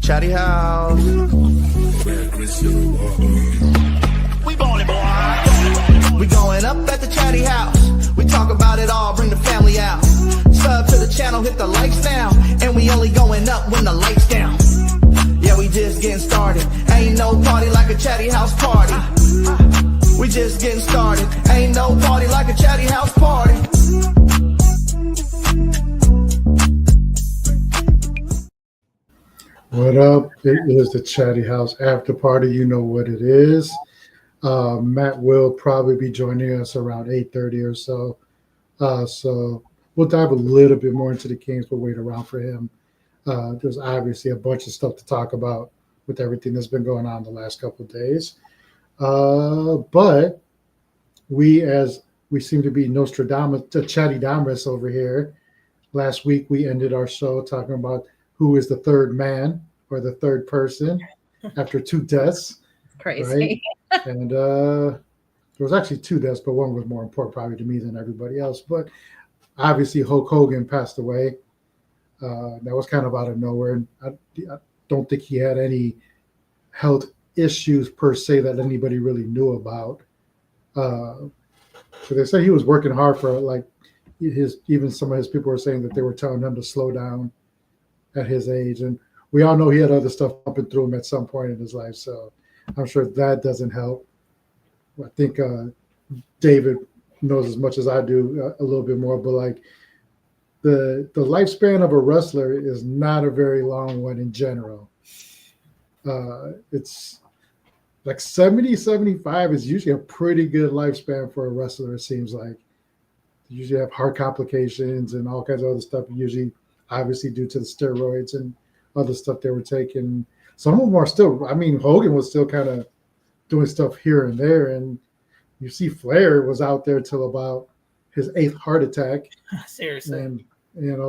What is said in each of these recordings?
Chatty House. We ballin', boy. We going up at the Chatty House. We talk about it all, bring the family out. Sub to the channel, hit the lights down. And we only going up when the lights down. Yeah, we just getting started. Ain't no party like a Chatty House party. We just getting started. Ain't no party like a Chatty House party. What up? It is the Chatty House after party. You know what it is. Matt will probably be joining us around 8:30 or so. So we'll dive a little bit more into the Kings. We'll wait around for him. There's obviously a bunch of stuff to talk about with everything that's been going on the last couple of days. But we seem to be Nostradamus, Chatty Damus over here. Last week we ended our show talking about who is the third man or the third person after two deaths. Crazy. Right? And there was actually two deaths, but one was more important probably to me than everybody else. But obviously Hulk Hogan passed away. That was kind of out of nowhere. And I don't think he had any health issues per se that anybody really knew about. So they say he was working hard for even some of his people were saying that they were telling him to slow down at his age. And we all know he had other stuff pumping through him at some point in his life. So I'm sure that doesn't help. I think David knows as much as I do, a little bit more, but like the lifespan of a wrestler is not a very long one in general. It's like 70, 75 is usually a pretty good lifespan for a wrestler, it seems like. They usually have heart complications and all kinds of other stuff, usually obviously due to the steroids and other stuff they were taking. Some of them are still, Hogan was still kind of doing stuff here and there. And you see Flair was out there till about his 8th heart attack. Seriously. And,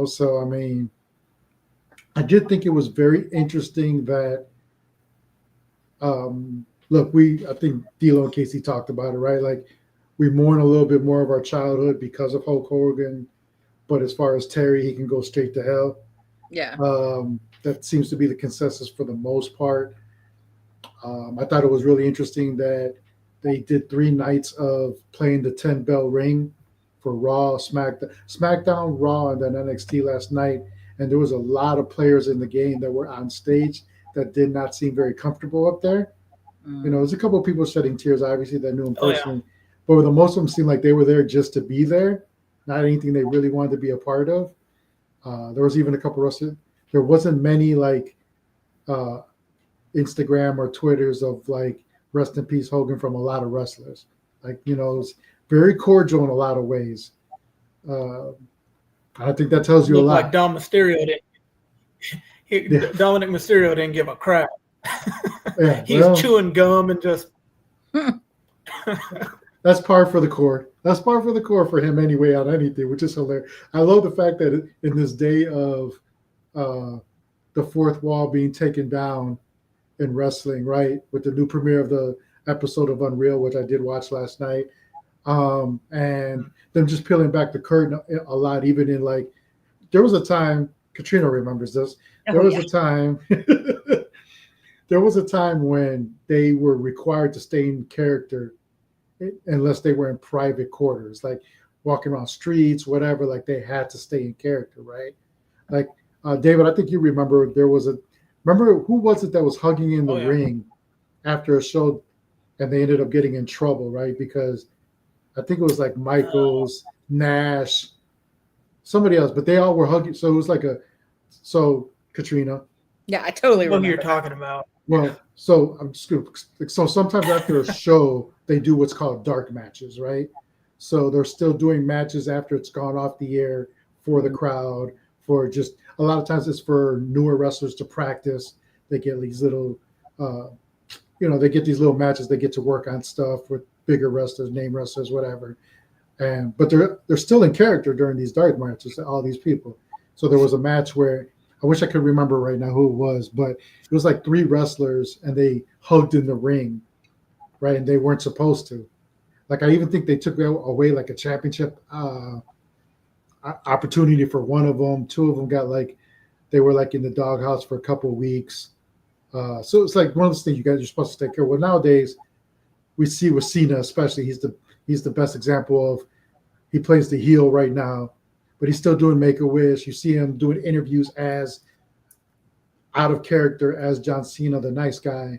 so, I did think it was very interesting that, I think D'Lo and Casey talked about it, right? Like we mourn a little bit more of our childhood because of Hulk Hogan. But as far as Terry, he can go straight to hell. Yeah. That seems to be the consensus for the most part. I thought it was really interesting that they did 3 nights of playing the 10-bell ring for Raw, SmackDown, Raw, and then NXT last night. And there was a lot of players in the game that were on stage that did not seem very comfortable up there. There's a couple of people shedding tears, obviously, that knew him personally. Yeah. But the most of them seemed like they were there just to be there. Not anything they really wanted to be a part of. There was even a couple of wrestlers. There wasn't many Instagram or Twitters of like rest in peace Hogan from a lot of wrestlers. It was very cordial in a lot of ways. I think that tells you a lot. Like Dom Mysterio didn't. Dominic Mysterio didn't give a crap. Yeah, He's chewing gum and just. That's par for the court. That's par for the court for him anyway on anything, which is hilarious. I love the fact that in this day of the fourth wall being taken down in wrestling, right, with the new premiere of the episode of Unreal, which I did watch last night, and them just peeling back the curtain a lot, even in there was a time, Katrina remembers this, there was a time when they were required to stay in character unless they were in private quarters, like walking around streets, whatever, they had to stay in character, right? David, I think you remember remember who was it that was hugging in the ring after a show and they ended up getting in trouble, right? Because I think it was Michaels, Nash, somebody else, but they all were hugging. So it was Katrina. Yeah, I totally remember what you're talking about. Well, so I'm just so sometimes after a show, they do what's called dark matches, right? So they're still doing matches after it's gone off the air for the crowd, for just a lot of times it's for newer wrestlers to practice. They get these little, they get these little matches. They get to work on stuff with bigger wrestlers, name wrestlers, whatever. But they're still in character during these dark matches, all these people. So there was a match where I wish I could remember right now who it was, but it was 3 wrestlers and they hugged in the ring, right? And they weren't supposed to. I even think they took away a championship opportunity for one of them. 2 of them got they were in the doghouse for a couple of weeks. So it's like one of those things you're supposed to take care of. Well, nowadays we see with Cena, especially, he's the best example of, he plays the heel right now, but he's still doing Make-A-Wish. You see him doing interviews as out of character as John Cena, the nice guy,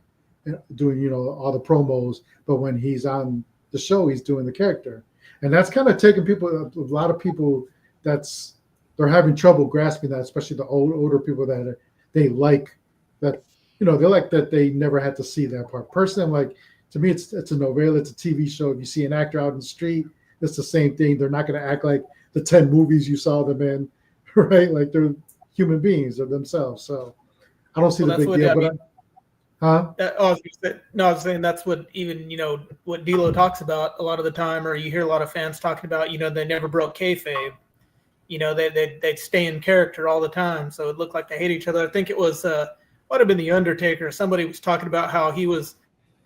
doing, all the promos. But when he's on the show, he's doing the character. And that's kind of taking a lot of people, they're having trouble grasping that, especially the older people that they like that, they like that they never had to see that part. Personally, I'm like, to me, it's a novella, it's a TV show. If you see an actor out in the street, it's the same thing. They're not going to act like the 10 movies you saw them in, right? Like they're human beings of themselves. So I don't see the big deal. I was saying that's what even, what D'Lo talks about a lot of the time, or you hear a lot of fans talking about, they never broke kayfabe. They'd stay in character all the time. So it looked like they hate each other. I think it was, might have been The Undertaker. Somebody was talking about how he was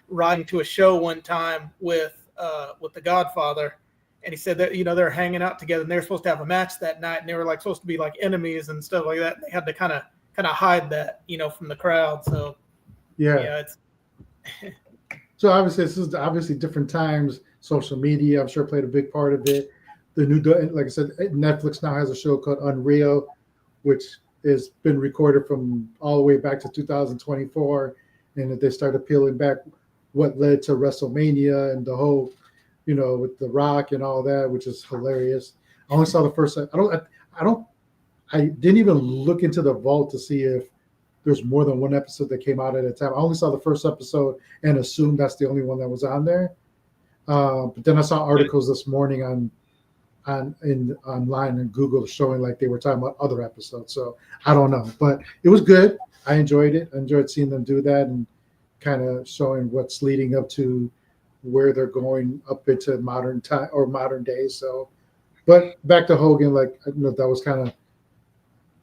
riding to a show one time with the Godfather. And he said that, they're hanging out together and they're supposed to have a match that night. And they were like supposed to be like enemies and stuff like that. And they had to kind of hide that, from the crowd. So, yeah. So obviously, this is obviously different times. Social media, I'm sure, played a big part of it. The new, like I said, Netflix now has a show called Unreal, which has been recorded from all the way back to 2024. And they started peeling back what led to WrestleMania and the whole, with The Rock and all that, which is hilarious. I only saw the first. I didn't even look into the vault to see if there's more than one episode that came out at a time. I only saw the first episode and assumed that's the only one that was on there. But then I saw articles this morning online and Google showing like they were talking about other episodes. So I don't know, but it was good. I enjoyed it. I enjoyed seeing them do that and kind of showing what's leading up to where they're going up into modern time or modern days. So, but back to Hogan, like, that was kind of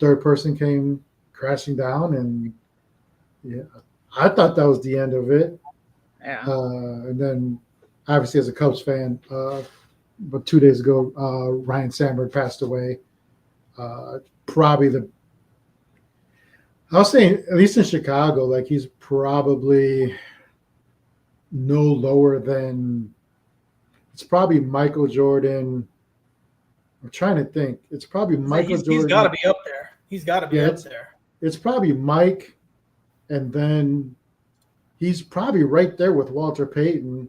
third person came crashing down, and I thought that was the end of it. Yeah. And then obviously as a Cubs fan, but 2 days ago, Ryne Sandberg passed away. Probably I was saying, at least in Chicago, like he's probably no lower than, it's probably Michael Jordan. I'm trying to think. It's probably Michael Jordan. He's got to be up there. He's got to be up there. It's probably Mike, and then he's probably right there with Walter Payton.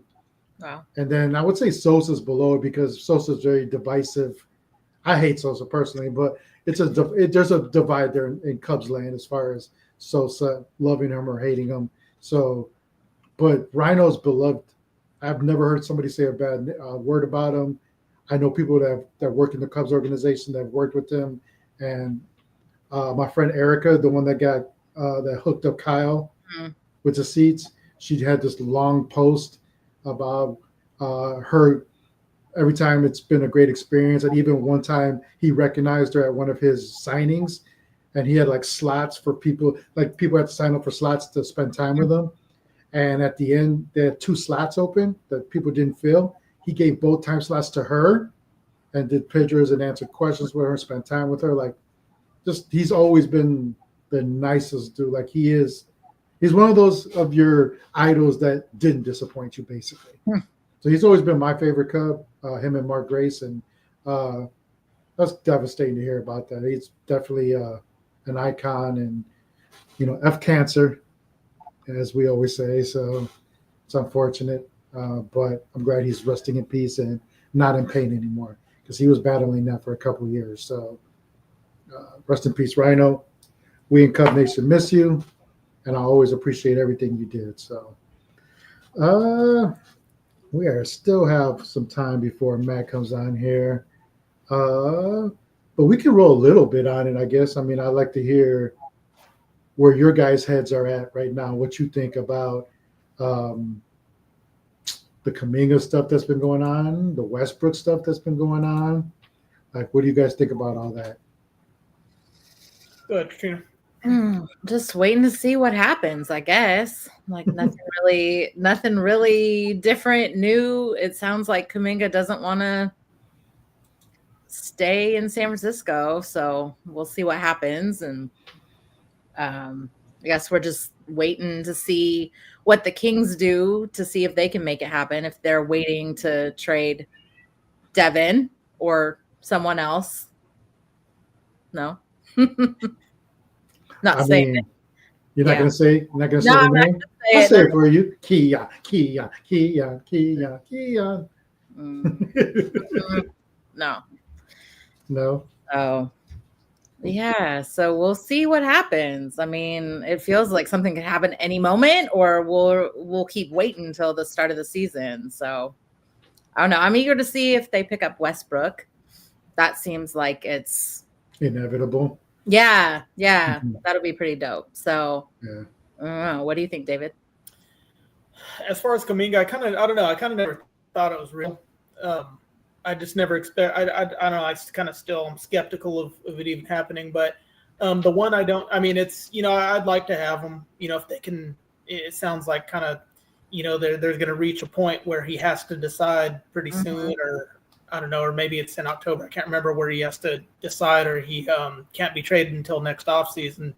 Wow. And then I would say Sosa's below it because Sosa's very divisive. I hate Sosa personally, but there's a divide there in Cubs land as far as Sosa loving him or hating him. So, but Rhino's beloved. I've never heard somebody say a bad word about him. I know people that work in the Cubs organization that have worked with him, and my friend Erica, the one that got that hooked up Kyle with the seats, she had this long post about her. Every time it's been a great experience, and even one time he recognized her at one of his signings, and he had like slots for people. Like people had to sign up for slots to spend time with him, and at the end they had 2 slots open that people didn't fill. He gave both time slots to her, and did pictures and answered questions with her, spent time with her. Like, just he's always been the nicest dude. Like he's one of those of your idols that didn't disappoint you, basically. So he's always been my favorite Cub, him and Mark Grace, and that's devastating to hear about that. He's definitely an icon, and F cancer, as we always say. So it's unfortunate, but I'm glad he's resting in peace and not in pain anymore, because he was battling that for a couple of years. So rest in peace, Rhino. We in Cub Nation miss you, and I always appreciate everything you did. So we still have some time before Matt comes on here. But we can roll a little bit on it, I guess. I mean, I'd like to hear where your guys' heads are at right now, what you think about the Kuminga stuff that's been going on, the Westbrook stuff that's been going on. Like, what do you guys think about all that? Go ahead, Katrina. Just waiting to see what happens, I guess. Like nothing really different, new. It sounds like Kuminga doesn't want to stay in San Francisco, so we'll see what happens. And I guess we're just waiting to see what the Kings do to see if they can make it happen, if they're waiting to trade Devin or someone else. No. Not I saying mean, it. you're not Yeah. gonna say No, the I'm not name. gonna I'll say say it. it for you. Kia. No. No. Oh. Yeah, so we'll see what happens. I mean, it feels like something could happen any moment, or we'll keep waiting until the start of the season. So I don't know. I'm eager to see if they pick up Westbrook. That seems like it's Inevitable. yeah, Mhm. that'll be pretty dope. So Yeah. I don't know. What do you think, David? As far as Kaminga, I don't know. I kind of never thought it was real. I just never expect. I don't know. I kind of still am skeptical of it even happening. But the one I don't. I mean, it's I'd like to have him. If they can. It sounds like kind of there's going to reach a point where he has to decide pretty soon, or I don't know, or maybe it's in October. I can't remember where he has to decide, or he can't be traded until next offseason.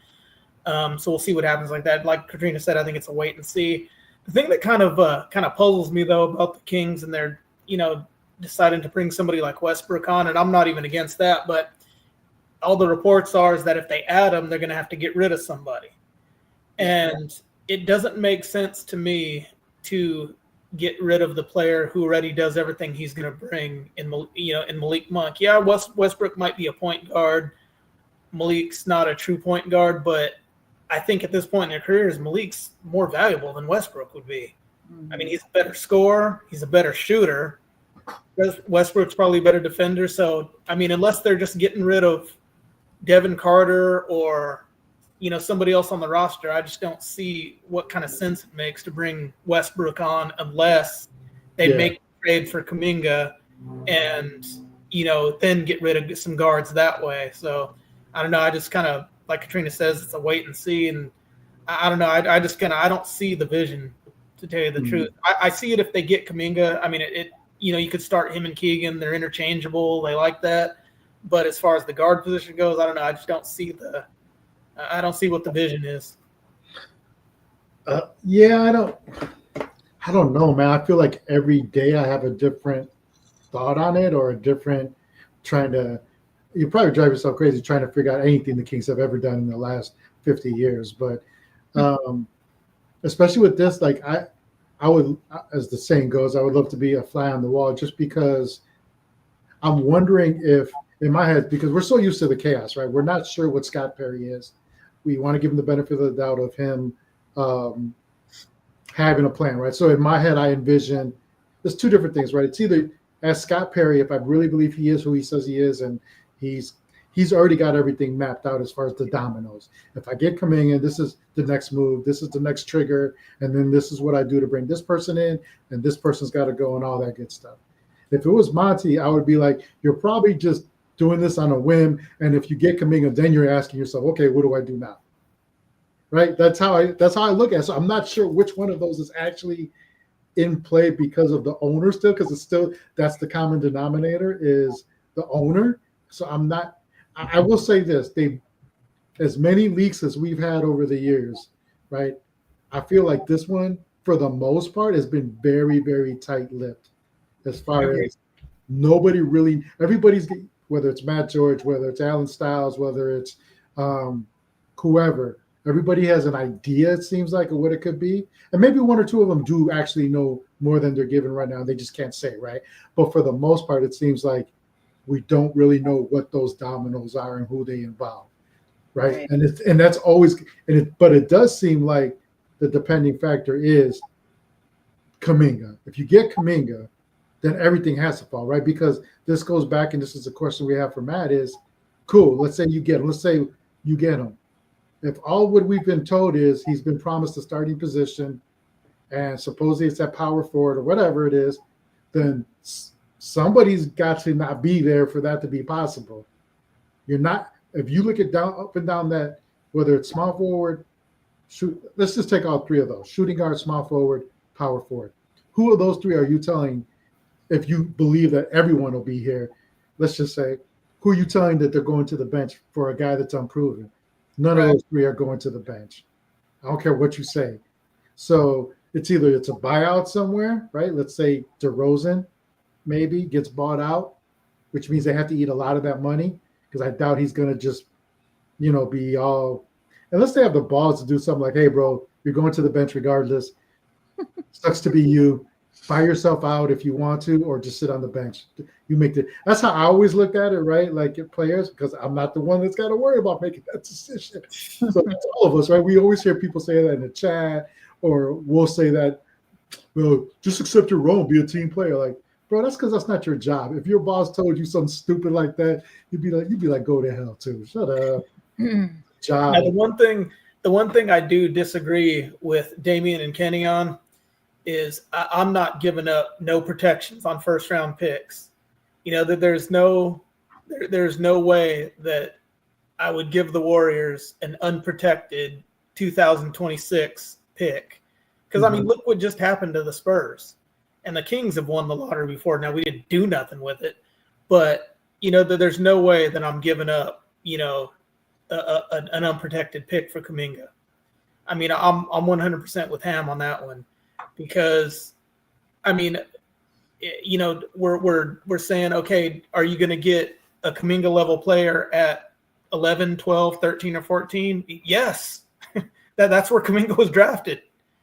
So we'll see what happens like that. Like Katrina said, I think it's a wait and see. The thing that kind of puzzles me though about the Kings and their deciding to bring somebody like Westbrook on, and I'm not even against that, but all the reports are is that if they add him, they're going to have to get rid of somebody, and it doesn't make sense to me to get rid of the player who already does everything he's going to bring in Malik Monk. Yeah, Westbrook might be a point guard. Malik's not a true point guard, but I think at this point in their careers, Malik's more valuable than Westbrook would be. I mean, he's a better scorer. He's a better shooter. Westbrook's probably a better defender. So, I mean, unless they're just getting rid of Devin Carter or, somebody else on the roster, I just don't see what kind of sense it makes to bring Westbrook on unless they make a trade for Kuminga and, then get rid of some guards that way. So, I don't know. I just kind of, like Katrina says, it's a wait and see. And I don't know. I don't see the vision, to tell you the truth. I see it if they get Kuminga. I mean, you could start him and Keegan. They're interchangeable. They like that. But as far as the guard position goes, I don't know. I just don't see I don't see what the vision is. Yeah, I don't know, man. I feel like every day I have a different thought on it, or a different you probably drive yourself crazy trying to figure out anything the Kings have ever done in the last 50 years. But especially with this, like I would, as the saying goes, I would love to be a fly on the wall, just because I'm wondering if, in my head, because we're so used to the chaos, right? We're not sure what Scott Perry is. We want to give him the benefit of the doubt of him having a plan, right? So in my head, I envision there's two different things, right? It's either as Scott Perry, if I really believe he is who he says he is, and he's already got everything mapped out as far as the dominoes. If I get coming in, this is the next move, this is the next trigger, and then this is what I do to bring this person in, and this person's got to go, and all that good stuff. If it was Monty, I would be like, you're probably just doing this on a whim, and if you get Kuminga, then you're asking yourself, okay, what do I do now? Right? That's how I look at it. So I'm not sure which one of those is actually in play because of the owner still, because it's still, that's the common denominator is the owner. So I will say this, as many leaks as we've had over the years, right? I feel like this one, for the most part, has been very, very tight-lipped as far as everybody's, whether it's Matt George, whether it's Alan Stiles, whether it's whoever, everybody has an idea, it seems like, of what it could be. And maybe one or two of them do actually know more than they're given right now. They just can't say, right? But for the most part, it seems like we don't really know what those dominoes are and who they involve, right? And that's always, but it does seem like the depending factor is Kuminga. If you get Kuminga, then everything has to fall, right? Because this goes back, and this is a question we have for Matt, is cool. Let's say you get him. Let's say you get him. If all what we've been told is he's been promised a starting position, and supposedly it's at power forward or whatever it is, then somebody's got to not be there for that to be possible. You're not, if you look at up and down that, whether it's small forward, let's just take all three of those: shooting guard, small forward, power forward. Who of those three are you telling, if you believe that everyone will be here, let's just say, who are you telling that they're going to the bench for a guy that's unproven? None of those three are going to the bench. I don't care what you say. So it's either it's a buyout somewhere, right? Let's say DeRozan maybe gets bought out, which means they have to eat a lot of that money because I doubt he's going to just, be all, unless they have the balls to do something like, hey, bro, you're going to the bench regardless. Sucks to be you. Buy yourself out if you want to, or just sit on the bench. You make that's how I always looked at it, right? Like players, because I'm not the one that's got to worry about making that decision. So it's all of us, right? We always hear people say that in the chat, or we'll say that, well, just accept your role and be a team player. Like, bro, that's because that's not your job. If your boss told you something stupid like that, you'd be like, go to hell too. Shut up. Job. Now, the one thing I do disagree with Damian and Kenny on is I'm not giving up no protections on first round picks. That there's no way that I would give the Warriors an unprotected 2026 pick. Because, I mean, look what just happened to the Spurs. And the Kings have won the lottery before. Now, we didn't do nothing with it. But, that there's no way that I'm giving up, an unprotected pick for Kuminga. I mean, I'm 100% with Ham on that one. Because, I mean, we're saying, okay, are you going to get a Kuminga level player at 11, 12, 13, or 14? Yes. That's where Kuminga was drafted.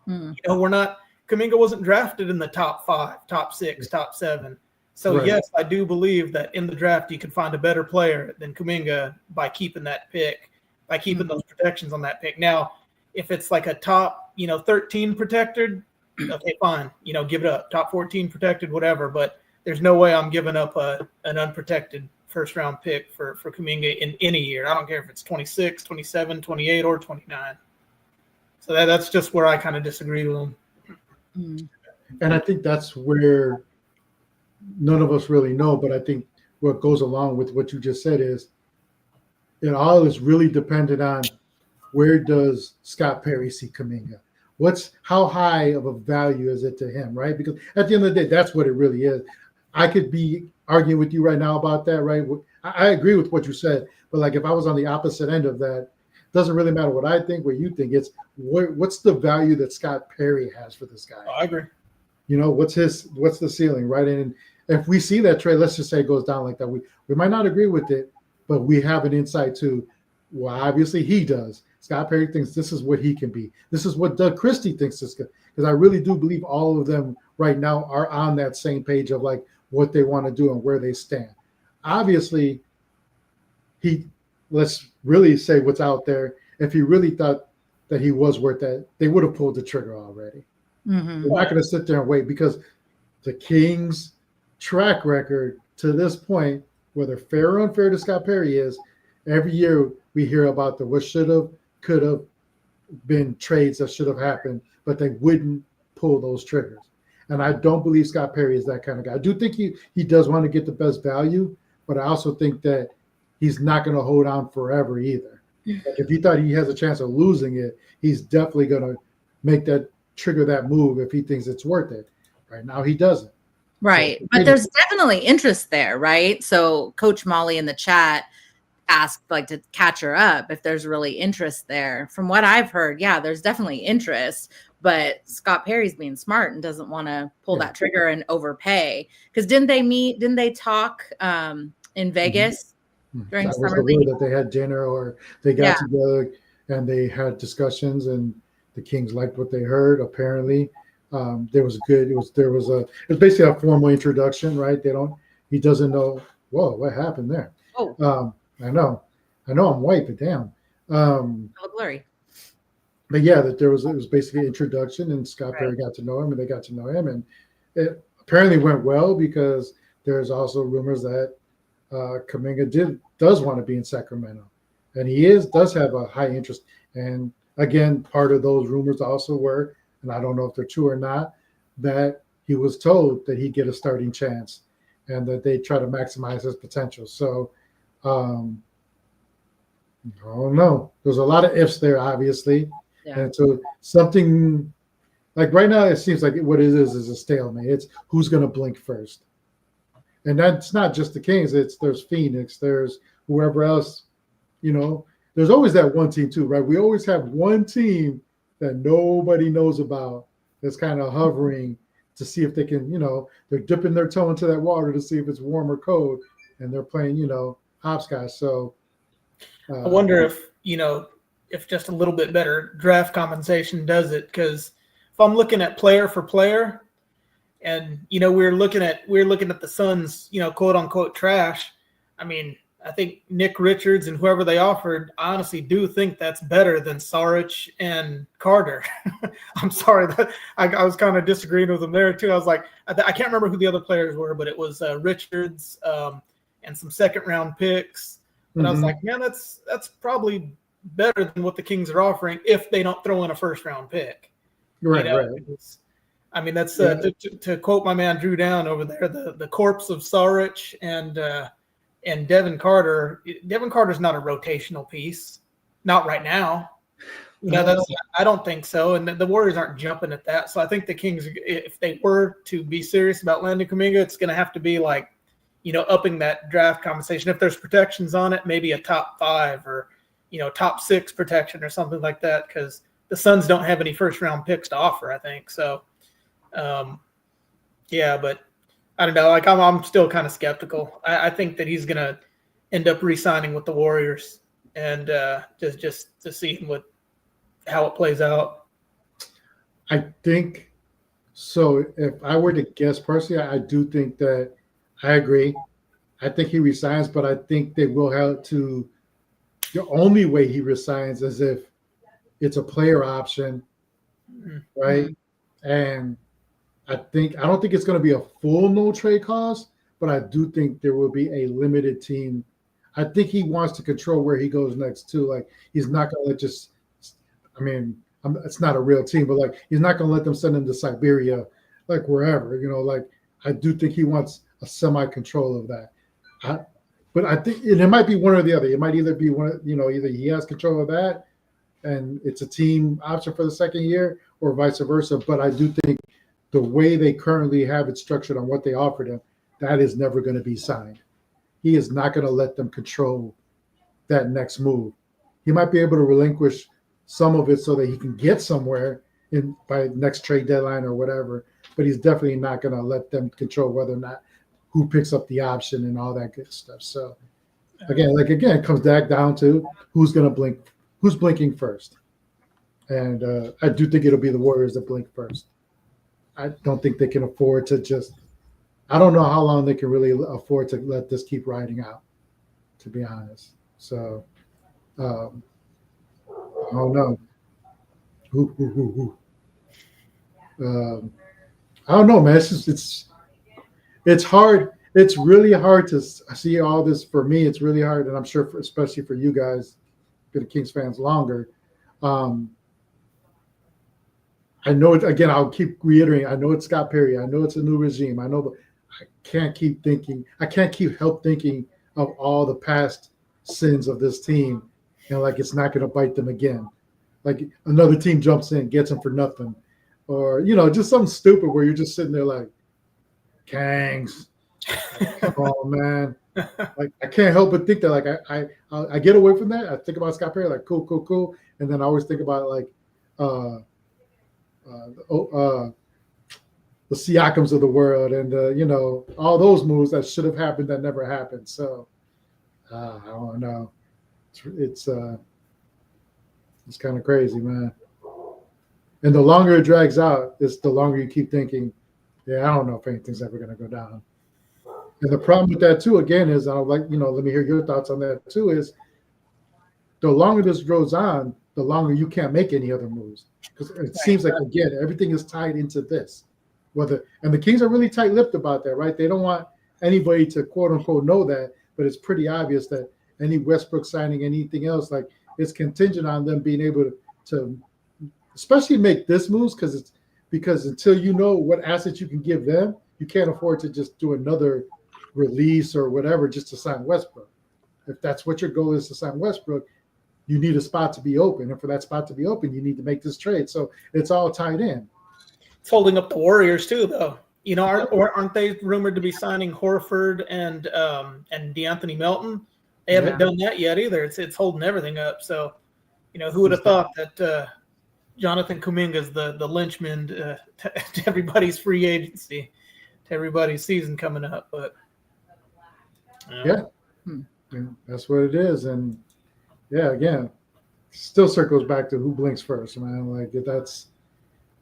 Kuminga wasn't drafted in the top 5, top 6, top 7. So, right. Yes, I do believe that in the draft you can find a better player than Kuminga by keeping that pick, by keeping those protections on that pick. Now, if it's like a top, 13 protected, okay, fine. Give it up. Top 14 protected, whatever. But there's no way I'm giving up an unprotected first-round pick for Kuminga in any year. I don't care if it's 26, 27, 28, or 29. So that's just where I kind of disagree with him. And I think that's where none of us really know, but I think what goes along with what you just said is it all is really dependent on where does Scott Perry see Kuminga? How high of a value is it to him, right? Because at the end of the day, that's what it really is. I could be arguing with you right now about that, right? I agree with what you said, but like if I was on the opposite end of that, it doesn't really matter what I think, what you think. It's what's the value that Scott Perry has for this guy? Oh, I agree. What's the ceiling, right? And if we see that trade, let's just say it goes down like that, we might not agree with it, but we have an insight to, well, obviously he does. Scott Perry thinks this is what he can be. This is what Doug Christie thinks is good. Because I really do believe all of them right now are on that same page of like what they want to do and where they stand. Obviously, let's really say what's out there. If he really thought that he was worth that, they would have pulled the trigger already. Mm-hmm. They're not going to sit there and wait because the Kings' track record to this point, whether fair or unfair to Scott Perry is, every year we hear about the what should have, could have been trades that should have happened, but they wouldn't pull those triggers. And I don't believe Scott Perry is that kind of guy. I do think he does want to get the best value, but I also think that he's not going to hold on forever either. Like if he thought he has a chance of losing it, he's definitely going to trigger that move if he thinks it's worth it. Right now he doesn't. Right. But there's definitely interest there, right? So Coach Molly in the chat asked like to catch her up if there's really interest there. From what I've heard, yeah, there's definitely interest, but Scott Perry's being smart and doesn't want to pull that trigger and overpay. Because didn't they talk in Vegas during summer league? That they had dinner or they got together and they had discussions and the Kings liked what they heard. Apparently, there was basically a formal introduction, right? He doesn't know. Whoa, what happened there? Oh, I know I'm white, but damn. Blurry. But yeah, it was basically an introduction, and Scott Perry got to know him, and they got to know him, and it apparently went well because there's also rumors that Kuminga does want to be in Sacramento, and he does have a high interest. And again, part of those rumors also were, and I don't know if they're true or not, that he was told that he'd get a starting chance, and that they try to maximize his potential. So. I don't know. There's a lot of ifs there, obviously. Yeah. And so something like right now, it seems like what it is a stalemate. It's who's going to blink first. And that's not just the Kings. There's Phoenix. There's whoever else, there's always that one team too, right? We always have one team that nobody knows about that's kind of hovering to see if they can, they're dipping their toe into that water to see if it's warm or cold, and they're playing, hopscotch. So I wonder if just a little bit better draft compensation does it, because if I'm looking at player for player, and we're looking at the Suns, quote unquote trash. I mean, I think Nick Richards and whoever they offered, I honestly do think that's better than Saric and Carter. I'm sorry that I was kind of disagreeing with them there too. I was like, I can't remember who the other players were, but it was Richards and some second round picks. And I was like, man, that's probably better than what the Kings are offering if they don't throw in a first round pick. Right. I mean, that's to quote my man Drew Down over there, the corpse of Saric and Devin Carter. Devin Carter's not a rotational piece, not right now. I don't think so. And the Warriors aren't jumping at that. So I think the Kings, if they were to be serious about landing Kuminga, it's going to have to be like, upping that draft compensation. If there's protections on it, maybe a top 5 or, top 6 protection or something like that, because the Suns don't have any first round picks to offer, I think. So, but I don't know. Like I'm still kind of skeptical. I think that he's going to end up re-signing with the Warriors, and just to see how it plays out. I think so. If I were to guess personally, I do think that I agree. I think he resigns, but I think they will have to. The only way he resigns is if it's a player option, right? And I don't think it's going to be a full no trade clause, but I do think there will be a limited team. I think he wants to control where he goes next too. Like he's not going to it's not a real team, but like he's not going to let them send him to Siberia, like wherever, like I do think he wants a semi-control of that. But I think it might be one or the other. It might either be one, either he has control of that and it's a team option for the second year, or vice versa. But I do think the way they currently have it structured on what they offered him, that is never going to be signed. He is not going to let them control that next move. He might be able to relinquish some of it so that he can get somewhere by next trade deadline or whatever, but he's definitely not going to let them control whether or not who picks up the option and all that good stuff. So again, it comes back down to who's blinking first. And I do think it'll be the Warriors that blink first. I don't think they can afford to I don't know how long they can really afford to let this keep riding out, to be honest. So I don't know. I don't know, man. It's hard. It's really hard to see all this. For me, it's really hard, and I'm sure, especially for you guys, been Kings fans longer. I know it. Again, I'll keep reiterating. I know it's Scott Perry. I know it's a new regime. I know, but I can't keep thinking. I can't help thinking of all the past sins of this team, and like it's not going to bite them again. Like another team jumps in, gets them for nothing, or just something stupid where you're just sitting there like, Kangs, come on, man. Like I can't help but think that. Like I get away from that. I think about Scott Perry, like cool, and then I always think about like the Siakams of the world, and all those moves that should have happened that never happened. So I don't know. It's kind of crazy, man. And the longer it drags out, it's the longer you keep thinking, yeah, I don't know if anything's ever going to go down. And the problem with that too, again, is let me hear your thoughts on that too. Is the longer this goes on, the longer you can't make any other moves, because it seems like again everything is tied into this. And the Kings are really tight-lipped about that, right? They don't want anybody to quote unquote know that, but it's pretty obvious that any Westbrook signing, anything else, like it's contingent on them being able to especially make this moves, because until you know what assets you can give them, you can't afford to just do another release or whatever just to sign Westbrook. If that's what your goal is, to sign Westbrook, you need a spot to be open. And for that spot to be open, you need to make this trade. So it's all tied in. It's holding up the Warriors too, though. Aren't they rumored to be signing Horford and DeAnthony Melton? They haven't done that yet either. It's holding everything up. So, who would have thought that Jonathan Kuminga's the linchman to everybody's free agency, to everybody's season coming up. But yeah, that's what it is. And yeah, again, still circles back to who blinks first, man. Like that's,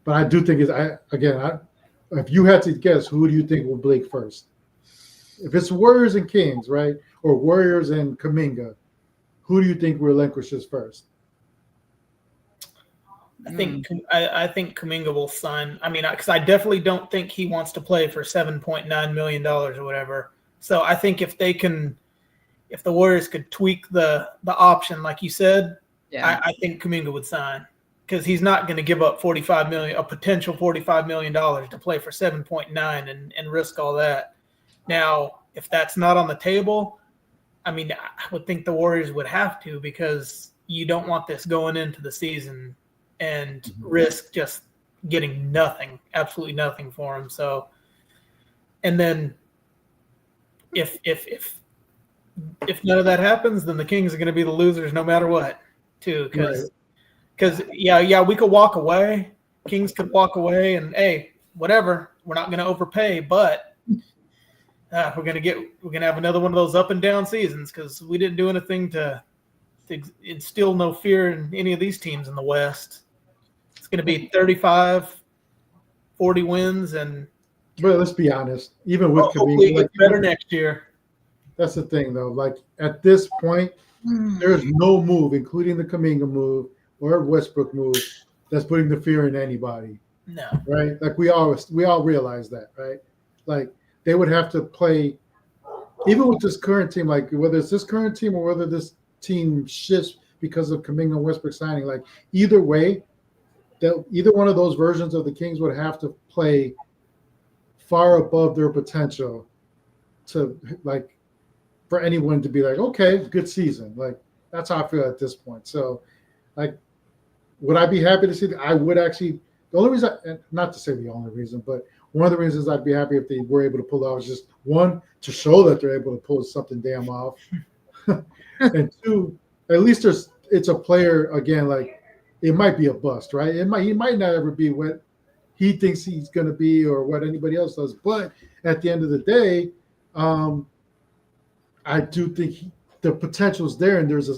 but I do think if you had to guess, who do you think will blink first? If it's Warriors and Kings, right, or Warriors and Kuminga, who do you think relinquishes first? I think Kuminga will sign. I mean, because I definitely don't think he wants to play for $7.9 million or whatever. So I think if the Warriors could tweak the option, like you said, I think Kuminga would sign, because he's not going to give up a potential $45 million to play for 7.9 and risk all that. Now, if that's not on the table, I mean, I would think the Warriors would have to, because you don't want this going into the season and risk just getting nothing, absolutely nothing for him. So, and then if none of that happens, then the Kings are going to be the losers no matter what, too. Because we could walk away. Kings could walk away and, hey, whatever, we're not going to overpay, but we're gonna have another one of those up and down seasons, because we didn't do anything to instill no fear in any of these teams in the West. It's going to be 35, 40 wins, but let's be honest, even with hopefully it gets better next year. That's the thing, though. Like at this point, there's no move, including the Kuminga move or Westbrook move, that's putting the fear in anybody. No, right? Like we all realize that, right? Like they would have to play, even with this current team, like whether it's this current team or whether this team shifts because of Kuminga and Westbrook signing, like either way, either one of those versions of the Kings would have to play far above their potential to, like, for anyone to be like, okay, good season. Like that's how I feel at this point. So, like, would I be happy to see that? I would actually. The only reason, not to say the only reason, but one of the reasons I'd be happy if they were able to pull it off is just, one, to show that they're able to pull something damn off, and two, at least it's a player, again, like it might be a bust, right? He might not ever be what he thinks he's going to be or what anybody else does, but at the end of the day, I do think the potential is there, and there's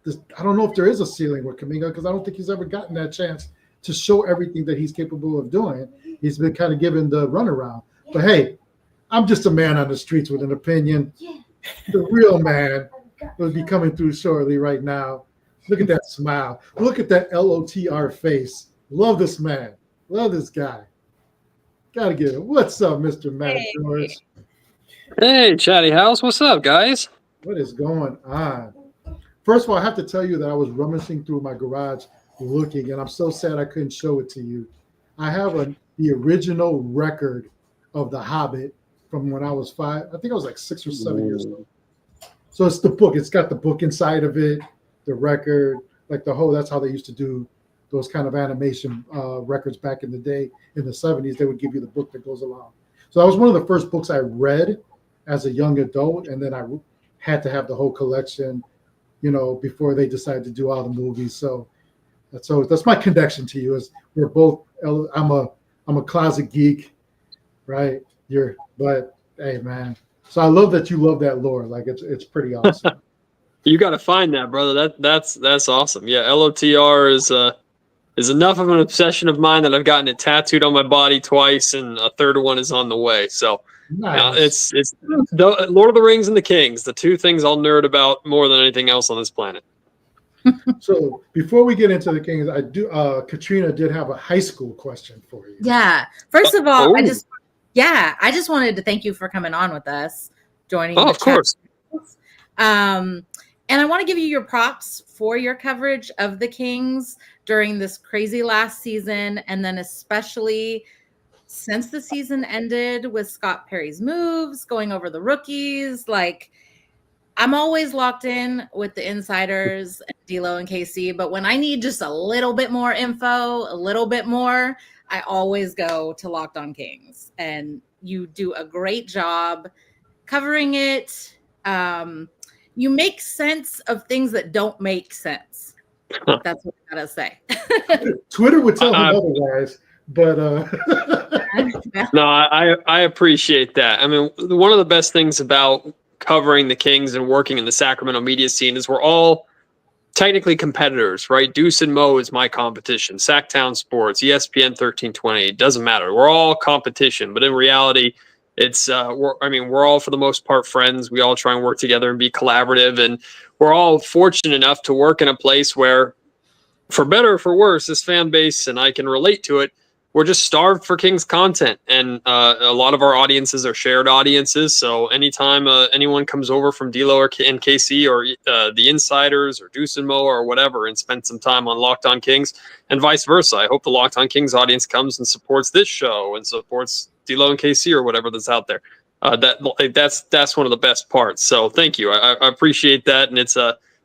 this. I don't know if there is a ceiling with Kuminga, because I don't think he's ever gotten that chance to show everything that he's capable of doing. He's been kind of given the runaround. But hey, I'm just a man on the streets with an opinion. The real man will be coming through shortly right now. Look at that smile. Look at that LOTR face. Love this man. Love this guy. Gotta get it. What's up, Mr. Matt George? Hey, Chatty House. What's up, guys? What is going on? First of all, I have to tell you that I was rummaging through my garage looking, and I'm so sad I couldn't show it to you. I have the original record of The Hobbit from when I was 5. I think I was like 6 or 7 years old. So it's the book. It's got the book inside of it, the record, like that's how they used to do those kind of animation records back in the day. In the 70s, they would give you the book that goes along. So that was one of the first books I read as a young adult, and then I had to have the whole collection, before they decided to do all the movies. So that's my connection to you. Is we're both. I'm a closet geek, right? But hey, man. So I love that you love that lore. Like it's pretty awesome. You got to find that, brother. That's awesome. Yeah, LOTR is enough of an obsession of mine that I've gotten it tattooed on my body twice, and a third one is on the way. So nice. It's the Lord of the Rings and the Kings, the two things I'll nerd about more than anything else on this planet. So before we get into the Kings, I do. Katrina did have a high school question for you. Yeah. First of all, I just wanted to thank you for coming on with us, joining. Oh, of course. And I want to give you your props for your coverage of the Kings during this crazy last season, and then especially since the season ended with Scott Perry's moves, going over the rookies. Like, I'm always locked in with the insiders, D'Lo and KC, but when I need just a little bit more info, a little bit more, I always go to Locked On Kings, and you do a great job covering it. You make sense of things that don't make sense. That's what I gotta say. Twitter would tell him otherwise, but No, I appreciate that. I mean, one of the best things about covering the Kings and working in the Sacramento media scene is we're all technically competitors, right? Deuce and Mo is my competition. Sacktown Sports, ESPN 1320, it doesn't matter. We're all competition, but in reality, it's we're all for the most part friends. We all try and work together and be collaborative, and we're all fortunate enough to work in a place where, for better or for worse, this fan base, and I can relate to it, we're just starved for Kings content. And a lot of our audiences are shared audiences. So anytime anyone comes over from D'Lo or and KC or the Insiders or Deuce and Mo or whatever and spend some time on Locked On Kings and vice versa, I hope the Locked On Kings audience comes and supports this show and supports D'Lo and KC or whatever that's out there. That's one of the best parts. So thank you. I appreciate that. And it's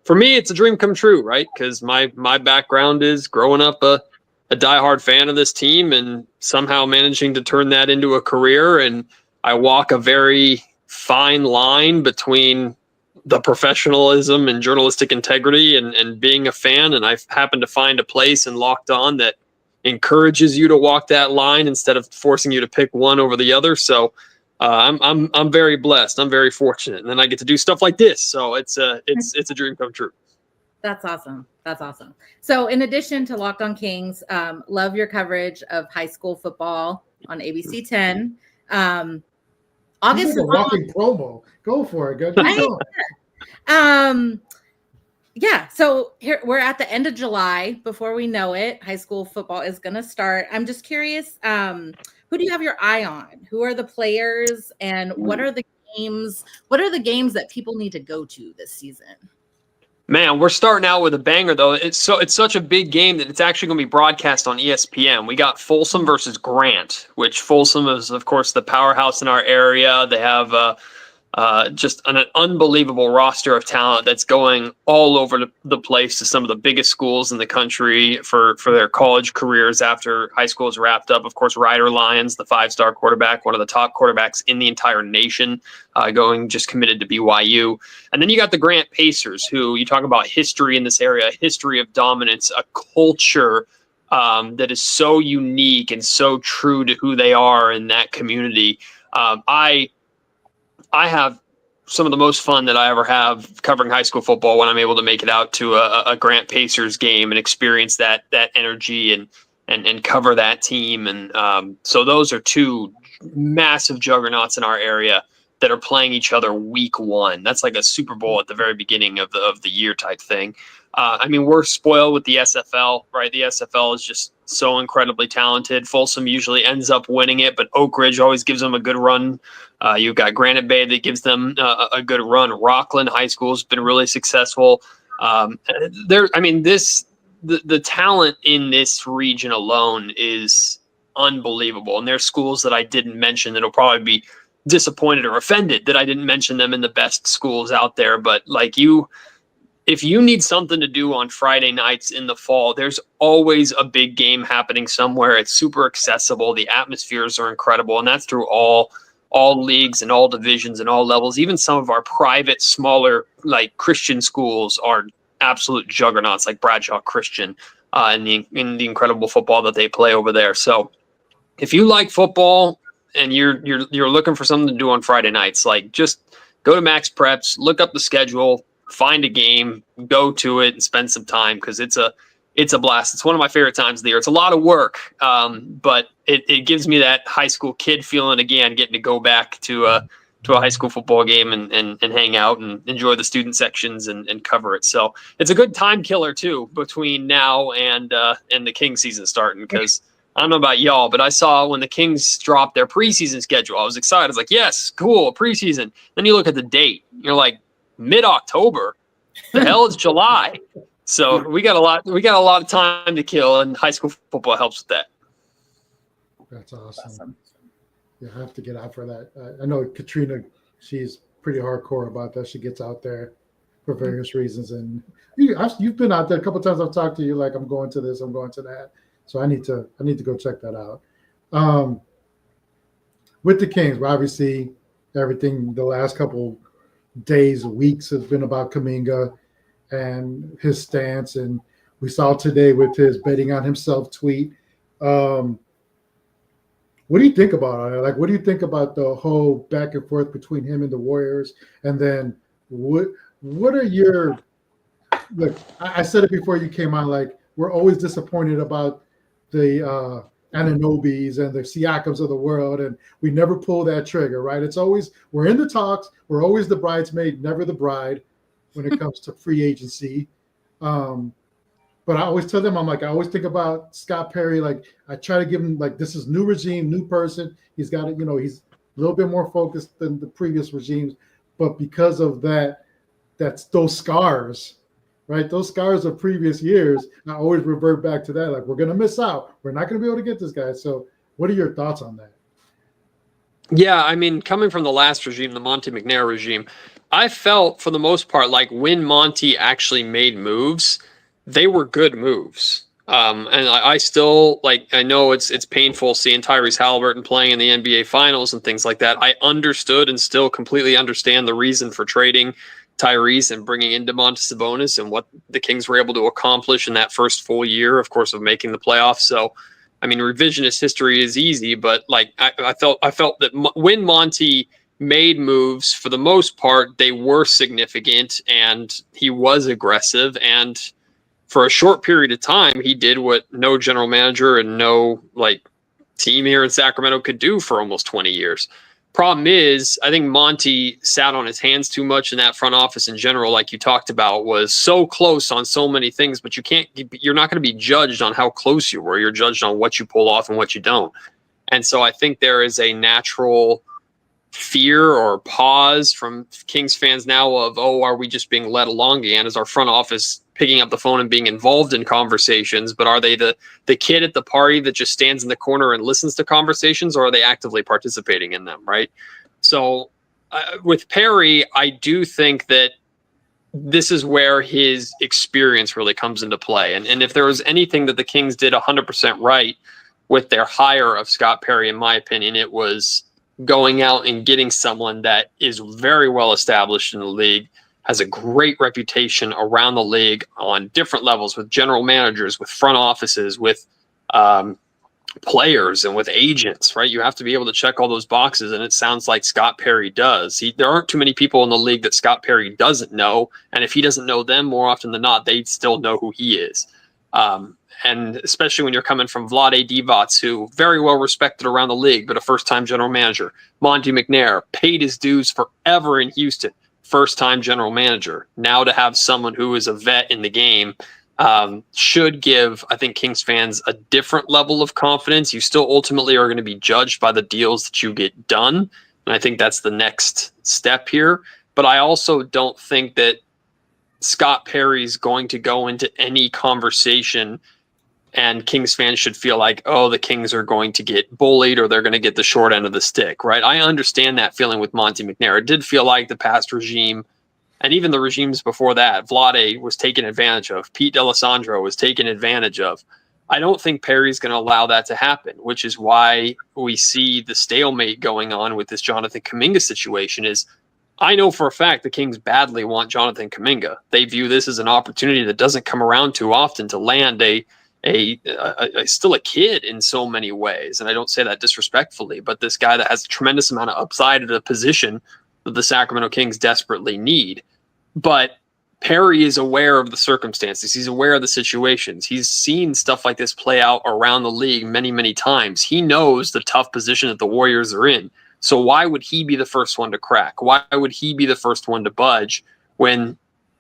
for me, it's a dream come true, right? Because my background is growing up a diehard fan of this team and somehow managing to turn that into a career. And I walk a very fine line between the professionalism and journalistic integrity and being a fan. And I've happened to find a place in Locked On that encourages you to walk that line instead of forcing you to pick one over the other. So I'm very blessed. I'm very fortunate. And then I get to do stuff like this. So it's a dream come true. That's awesome. That's awesome. So in addition to Locked On Kings, love your coverage of high school football on ABC 10. August is a walking promo. Go for it. Go. Yeah. So here we're at the end of July. Before we know it, high school football is going to start. I'm just curious, who do you have your eye on? Who are the players and what are the games? What are the games that people need to go to this season? Man, we're starting out with a banger, though. It's such a big game that it's actually going to be broadcast on ESPN. We got Folsom versus Grant, which Folsom is, of course, the powerhouse in our area. They have just an unbelievable roster of talent that's going all over the place to some of the biggest schools in the country for their college careers after high school is wrapped up. Of course, Ryder Lyons, the 5-star quarterback, one of the top quarterbacks in the entire nation, going just committed to BYU. And then you got the Grant Pacers, who you talk about history in this area, a history of dominance, a culture that is so unique and so true to who they are in that community. I have some of the most fun that I ever have covering high school football when I'm able to make it out to a Grant Pacers game and experience that energy and cover that team. And so those are two massive juggernauts in our area that are playing each other week one. That's like a Super Bowl at the very beginning of the year type thing. I mean, we're spoiled with the SFL, right? The SFL is just so incredibly talented. Folsom usually ends up winning it, but Oak Ridge always gives them a good run. You've got Granite Bay that gives them a good run. Rockland High School has been really successful. The talent in this region alone is unbelievable. And there's schools that I didn't mention that'll probably be disappointed or offended that I didn't mention them in the best schools out there. But if you need something to do on Friday nights in the fall, there's always a big game happening somewhere. It's super accessible. The atmospheres are incredible. And that's through all leagues and all divisions and all levels. Even some of our private, smaller, like Christian schools are absolute juggernauts, like Bradshaw Christian, in the incredible football that they play over there. So if you like football and you're looking for something to do on Friday nights, like just go to Max Preps, look up the schedule, find a game, go to it, and spend some time because it's a blast. It's one of my favorite times of the year. It's a lot of work, but it gives me that high school kid feeling again, getting to go back to a high school football game and hang out and enjoy the student sections and cover it. So it's a good time killer too between now and the Kings season starting, because I don't know about y'all, but I saw when the Kings dropped their preseason schedule, I was excited. I was like, yes, cool, preseason. Then you look at the date, you're like, mid-October. The hell is July? So we got a lot of time to kill, and high school football helps with that. That's awesome. Yeah, I have to get out for that. I know Katrina, she's pretty hardcore about that. She gets out there for various reasons, and you've been out there a couple of times. I've talked to you like, I'm going to this, I'm going to that. So I need to go check that out. With the Kings, obviously everything the last couple days, weeks has been about Kuminga and his stance, and We saw today with his betting on himself tweet. What do you think about it? Like, what do you think about the whole back and forth between him and the Warriors? And then what are your, look, I said it before you came on, like, we're always disappointed about the Ananobis and the Siakams of the world, and we never pull that trigger, right? It's always, we're in the talks, we're always the bridesmaid, never the bride when it comes to free agency. But I always tell them, I'm like, I always think about Scott Perry. Like, I try to give him, like, this is new regime, new person. He's got it, he's a little bit more focused than the previous regimes. But because of that's those scars, right? Those scars of previous years, I always revert back to that. Like, we're going to miss out. We're not going to be able to get this guy. So what are your thoughts on that? Yeah, I mean, coming from the last regime, the Monty McNair regime, I felt for the most part like when Monty actually made moves, they were good moves. And I still, like, I know it's painful seeing Tyrese Halliburton playing in the NBA Finals and things like that. I understood and still completely understand the reason for trading Tyrese and bringing in Domantas Sabonis and what the Kings were able to accomplish in that first full year, of course, of making the playoffs. So, I mean, revisionist history is easy, but like I felt that when Monty made moves, for the most part, they were significant and he was aggressive. And for a short period of time, he did what no general manager and no team here in Sacramento could do for almost 20 years. Problem is, I think Monty sat on his hands too much in that front office in general, like you talked about, was so close on so many things, but you're not going to be judged on how close you were. You're judged on what you pull off and what you don't. And so I think there is a natural fear or pause from Kings fans now of, oh, are we just being led along again? Is our front office picking up the phone and being involved in conversations, but are they the kid at the party that just stands in the corner and listens to conversations, or are they actively participating in them, right? So with Perry, I do think that this is where his experience really comes into play. And if there was anything that the Kings did 100% right with their hire of Scott Perry, in my opinion, it was going out and getting someone that is very well established in the league, has a great reputation around the league on different levels with general managers, with front offices, with players, and with agents, right? You have to be able to check all those boxes, and it sounds like Scott Perry does. There aren't too many people in the league that Scott Perry doesn't know, and if he doesn't know them, more often than not, they still know who he is. And especially when you're coming from Vlade Divac, who very well respected around the league, but a first-time general manager. Monty McNair paid his dues forever in Houston. First-time general manager. Now to have someone who is a vet in the game should give, I think, Kings fans a different level of confidence. You still ultimately are going to be judged by the deals that you get done, and I think that's the next step here. But I also don't think that Scott Perry's going to go into any conversation and Kings fans should feel like, oh, the Kings are going to get bullied or they're going to get the short end of the stick, right? I understand that feeling with Monty McNair. It did feel like the past regime, and even the regimes before that, Vlade was taken advantage of. Pete D'Alessandro was taken advantage of. I don't think Perry's going to allow that to happen, which is why we see the stalemate going on with this Jonathan Kuminga situation. Is I know for a fact the Kings badly want Jonathan Kuminga. They view this as an opportunity that doesn't come around too often to land still a kid in so many ways. And I don't say that disrespectfully, but this guy that has a tremendous amount of upside at a position that the Sacramento Kings desperately need. But Perry is aware of the circumstances. He's aware of the situations. He's seen stuff like this play out around the league many, many times. He knows the tough position that the Warriors are in. So why would he be the first one to crack? Why would he be the first one to budge when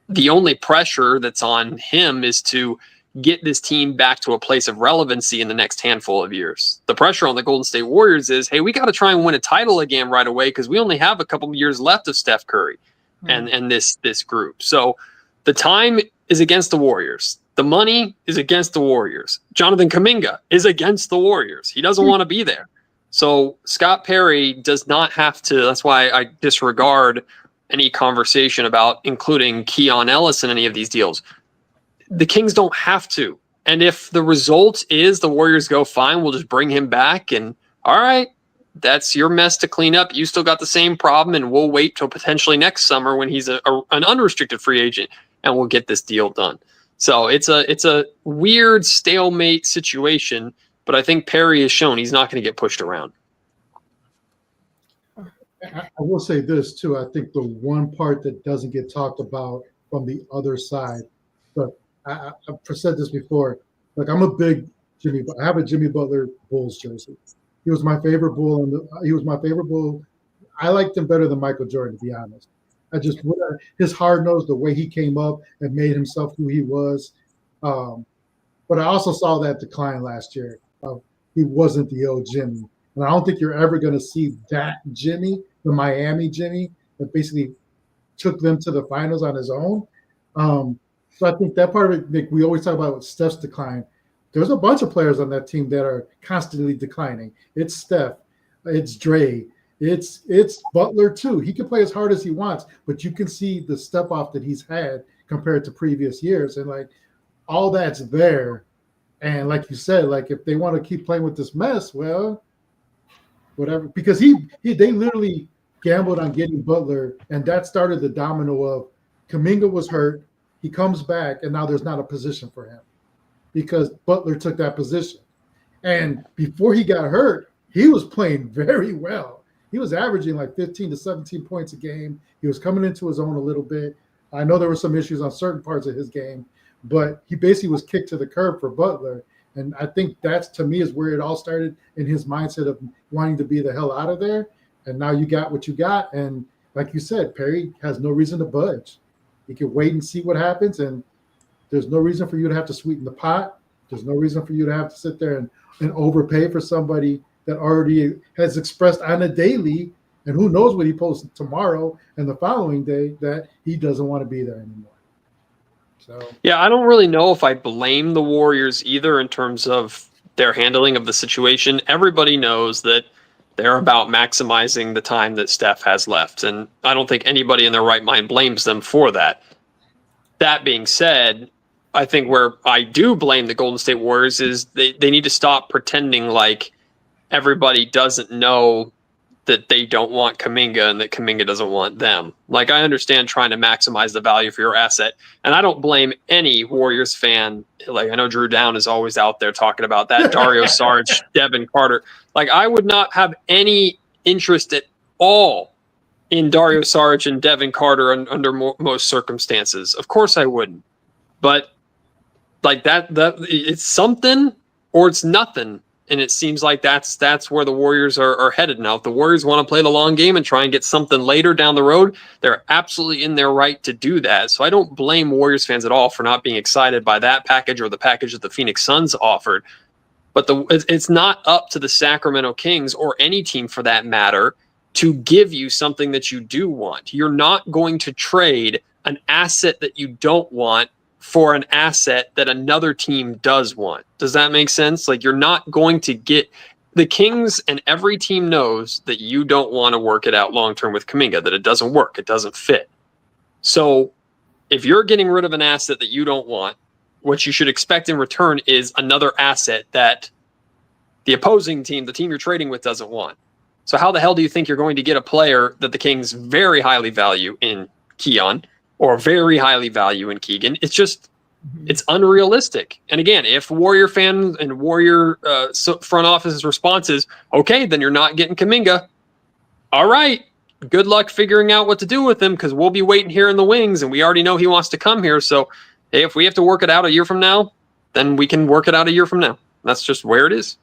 the only pressure that's on him is to get this team back to a place of relevancy in the next handful of years? The pressure on the Golden State Warriors is, hey, we got to try and win a title again right away because we only have a couple of years left of Steph Curry and this group. So the time is against the Warriors. The money is against the Warriors. Jonathan Kuminga is against the Warriors. He doesn't want to be there. So Scott Perry does not have to. That's why I disregard any conversation about including Keon Ellis in any of these deals. The Kings don't have to. And if the result is the Warriors go, fine, we'll just bring him back. And all right, that's your mess to clean up. You still got the same problem, and we'll wait till potentially next summer when he's an unrestricted free agent, and we'll get this deal done. So it's a weird stalemate situation, but I think Perry has shown he's not going to get pushed around. I will say this too. I think the one part that doesn't get talked about from the other side, but I've said this before. Like I'm a big I have a Jimmy Butler Bulls jersey. He was my favorite Bull, he was my favorite Bull. I liked him better than Michael Jordan, to be honest. His hard nose, the way he came up and made himself who he was. But I also saw that decline last year. He wasn't the old Jimmy. And I don't think you're ever going to see that Jimmy, the Miami Jimmy, that basically took them to the finals on his own. So I think that part of it, Nick, we always talk about Steph's decline. There's a bunch of players on that team that are constantly declining. It's Steph, it's Dre, it's Butler too. He can play as hard as he wants, but you can see the step off that he's had compared to previous years. And like all that's there. And like you said, like if they want to keep playing with this mess, well, whatever. Because they literally gambled on getting Butler, and that started the domino of Kuminga was hurt, he comes back, and now there's not a position for him because Butler took that position. And before he got hurt, he was playing very well. He was averaging like 15 to 17 points a game. He was coming into his own a little bit. I know there were some issues on certain parts of his game, but he basically was kicked to the curb for Butler. And I think that's, to me, is where it all started in his mindset of wanting to be the hell out of there. And now you got what you got. And like you said, Perry has no reason to budge. You can wait and see what happens. And there's no reason for you to have to sweeten the pot. There's no reason for you to have to sit there and overpay for somebody that already has expressed on a daily, and who knows what he posts tomorrow and the following day, that he doesn't want to be there anymore. So yeah, I don't really know if I blame the Warriors either in terms of their handling of the situation. Everybody knows that they're about maximizing the time that Steph has left, and I don't think anybody in their right mind blames them for that. That being said, I think where I do blame the Golden State Warriors is they need to stop pretending like everybody doesn't know that they don't want Kuminga and that Kuminga doesn't want them. Like, I understand trying to maximize the value for your asset, and I don't blame any Warriors fan. Like, I know Drew Down is always out there talking about that. Dario Saric, Devin Carter. Like, I would not have any interest at all in Dario Saric and Devin Carter under most circumstances. Of course I wouldn't. But like that it's something or it's nothing. And it seems like that's where the Warriors are headed now. If the Warriors want to play the long game and try and get something later down the road, they're absolutely in their right to do that. So I don't blame Warriors fans at all for not being excited by that package or the package that the Phoenix Suns offered. But it's not up to the Sacramento Kings or any team for that matter to give you something that you do want. You're not going to trade an asset that you don't want for an asset that another team does want. Does that make sense? Like, you're not going to get the Kings, and every team knows that you don't want to work it out long-term with Kuminga, that it doesn't work. It doesn't fit. So if you're getting rid of an asset that you don't want, what you should expect in return is another asset that the opposing team, the team you're trading with, doesn't want. So how the hell do you think you're going to get a player that the Kings very highly value in Keon or very highly value in Keegan? It's just, it's unrealistic. And again, if Warrior fans and Warrior front office's response is, okay, then you're not getting Kuminga. All right, good luck figuring out what to do with him, because we'll be waiting here in the wings, and we already know he wants to come here. So hey, if we have to work it out a year from now, then we can work it out a year from now. That's just where it is.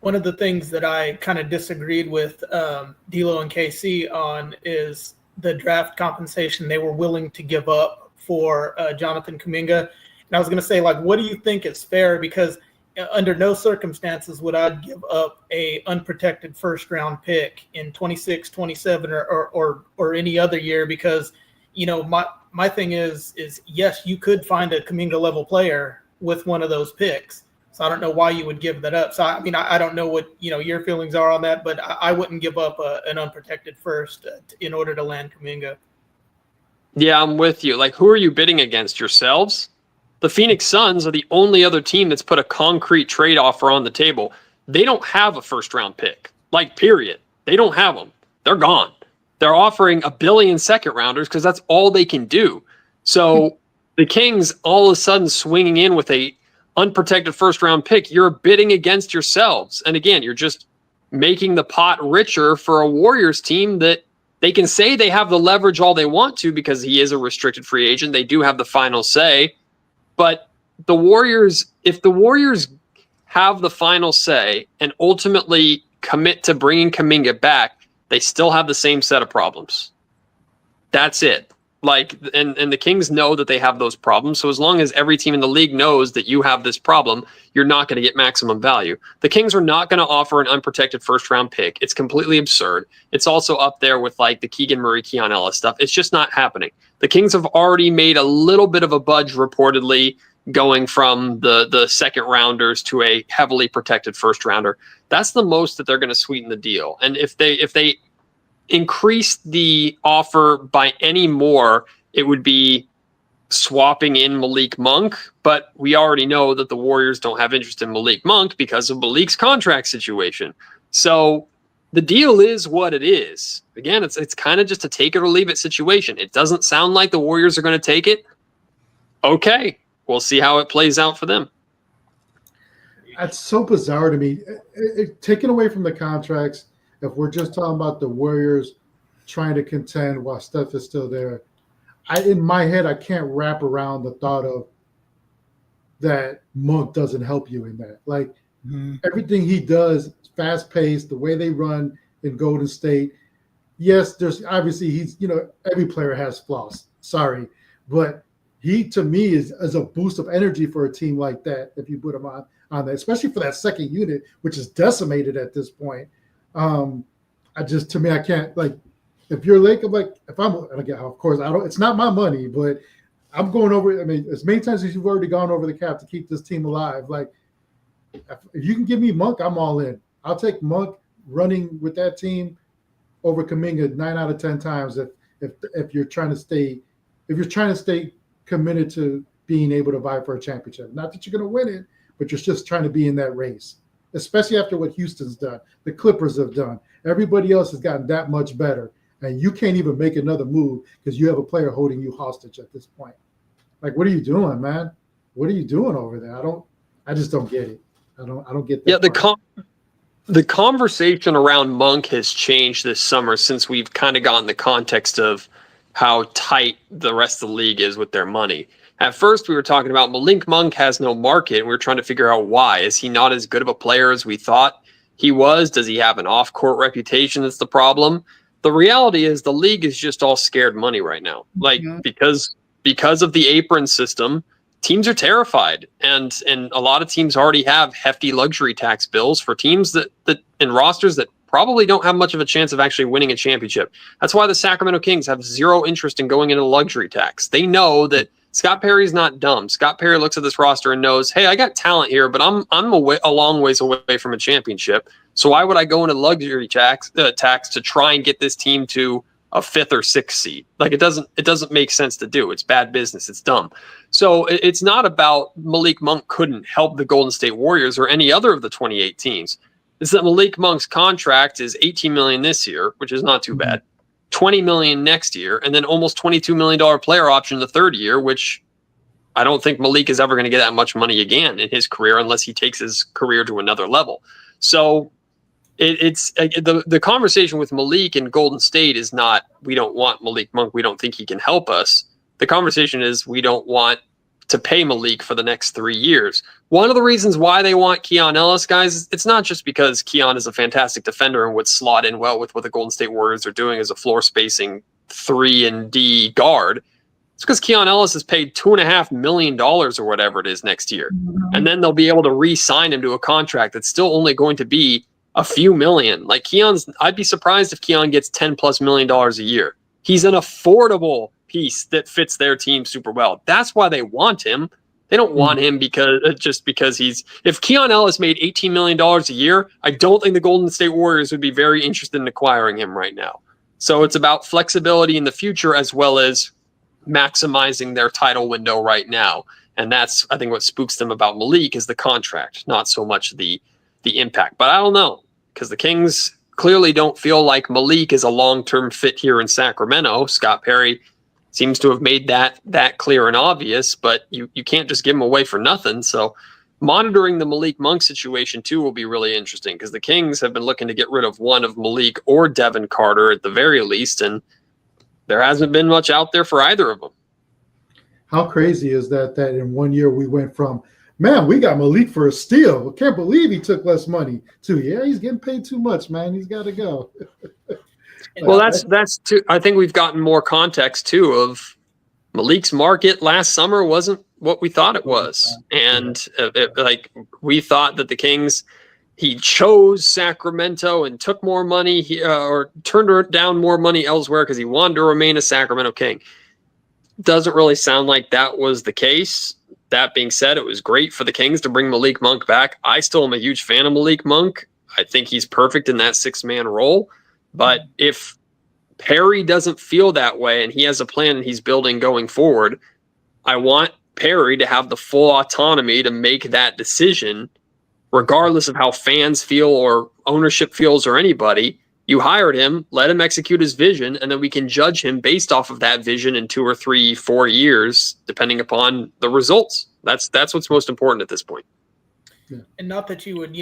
One of the things that I kind of disagreed with D'Lo and KC on is the draft compensation they were willing to give up for Jonathan Kuminga. And I was going to say, like, what do you think is fair? Because under no circumstances would I give up a unprotected first-round pick in 26, 27, or any other year, because, you know, my thing is yes, you could find a Kuminga-level player with one of those picks. So I don't know why you would give that up. So, I mean, I don't know what, you know, your feelings are on that, but I wouldn't give up an unprotected first in order to land Kuminga. Yeah, I'm with you. Like, who are you bidding against? Yourselves? The Phoenix Suns are the only other team that's put a concrete trade offer on the table. They don't have a first-round pick. Like, period. They don't have them. They're gone. They're offering $1 billion second-rounders because that's all they can do. So the Kings all of a sudden swinging in with a unprotected first round pick, you're bidding against yourselves. And again, you're just making the pot richer for a Warriors team that they can say they have the leverage all they want to because he is a restricted free agent. They do have the final say. But the Warriors, if the Warriors have the final say and ultimately commit to bringing Kuminga back, they still have the same set of problems. That's it. Like, and the Kings know that they have those problems. So as long as every team in the league knows that you have this problem, you're not going to get maximum value. The Kings are not going to offer an unprotected first round pick. It's completely absurd. It's also up there with like the Keegan Murray, Keon Ellis stuff. It's just not happening. The Kings have already made a little bit of a budge reportedly going from the second rounders to a heavily protected first rounder. That's the most that they're going to sweeten the deal. And if they increase the offer by any more, it would be swapping in Malik Monk, but we already know that the Warriors don't have interest in Malik Monk because of Malik's contract situation. So the deal is what it is. Again, it's kind of just a take it or leave it situation. It doesn't sound like the Warriors are going to take it. Okay, we'll see how it plays out for them. That's so bizarre to me. Taken away from the contracts, if we're just talking about the Warriors trying to contend while Steph is still there, in my head, I can't wrap around the thought of that Monk doesn't help you in that. Like, everything he does, fast paced, the way they run in Golden State. Yes, there's obviously every player has flaws. Sorry. But he, to me, is a boost of energy for a team like that if you put him on that, especially for that second unit, which is decimated at this point. I can't, like, if you're Lake, I'm like, again, of course, it's not my money, but I'm going over, I mean, as many times as you've already gone over the cap to keep this team alive, like, if you can give me Monk, I'm all in. I'll take Monk running with that team over Kuminga 9 out of 10 times if you're trying to stay committed to being able to vie for a championship. Not that you're going to win it, but you're just trying to be in that race, especially after what Houston's done, the Clippers have done. Everybody else has gotten that much better, and you can't even make another move because you have a player holding you hostage at this point. Like, what are you doing, man? What are you doing over there? I just don't get it. I don't get that. Yeah, the conversation around Monk has changed this summer since we've kind of gotten the context of how tight the rest of the league is with their money. At first, we were talking about Malik Monk has no market, and we were trying to figure out why. Is he not as good of a player as we thought he was? Does he have an off-court reputation that's the problem? The reality is the league is just all scared money right now. Like, because of the apron system, teams are terrified. And a lot of teams already have hefty luxury tax bills for teams that and rosters that probably don't have much of a chance of actually winning a championship. That's why the Sacramento Kings have zero interest in going into the luxury tax. They know that Scott Perry's not dumb. Scott Perry looks at this roster and knows, hey, I got talent here, but I'm a long ways away from a championship. So why would I go into luxury tax to try and get this team to a 5th or 6th seed? Like, it doesn't make sense to do. It's bad business. It's dumb. So it's not about Malik Monk couldn't help the Golden State Warriors or any other of the 28 teams. It's that Malik Monk's contract is $18 million this year, which is not too bad. $20 million next year, and then almost $22 million player option the third year, which I don't think Malik is ever going to get that much money again in his career unless he takes his career to another level. So it's the conversation with Malik and Golden State is not, we don't want Malik Monk, we don't think he can help us. The conversation is, we don't want to pay Malik for the next 3 years. One of the reasons why they want Keon Ellis, guys, it's not just because Keon is a fantastic defender and would slot in well with what the Golden State Warriors are doing as a floor spacing 3 and D guard. It's because Keon Ellis is paid $2.5 million or whatever it is next year. And then they'll be able to re-sign him to a contract that's still only going to be a few million. Like, I'd be surprised if Keon gets $10+ million a year. He's an affordable piece that fits their team super well. That's why they want him. They don't want him because if Keon Ellis made $18 million a year, I don't think the Golden State Warriors would be very interested in acquiring him right now. So it's about flexibility in the future as well as maximizing their title window right now. And that's, I think, what spooks them about Malik is the contract, not so much the impact. But I don't know, because the Kings clearly don't feel like Malik is a long-term fit here in Sacramento. Scott Perry seems to have made that clear and obvious, but you can't just give him away for nothing. So monitoring the Malik Monk situation too will be really interesting, because the Kings have been looking to get rid of one of Malik or Devin Carter at the very least, and there hasn't been much out there for either of them. How crazy is that in 1 year we went from, man, we got Malik for a steal, I can't believe he took less money, to, yeah, he's getting paid too much, man, he's got to go. Well, that's too. I think we've gotten more context too of Malik's market last summer wasn't what we thought it was, and like we thought that the Kings, he chose Sacramento and took more money or turned down more money elsewhere because he wanted to remain a Sacramento King. Doesn't really sound like that was the case. That being said, it was great for the Kings to bring Malik Monk back. I still am a huge fan of Malik Monk. I think he's perfect in that 6-man role. But if Perry doesn't feel that way and he has a plan he's building going forward, I want Perry to have the full autonomy to make that decision, regardless of how fans feel or ownership feels or anybody. You hired him, let him execute his vision, and then we can judge him based off of that vision in 2 or 3, 4 years, depending upon the results. That's what's most important at this point. Yeah. And not that you would,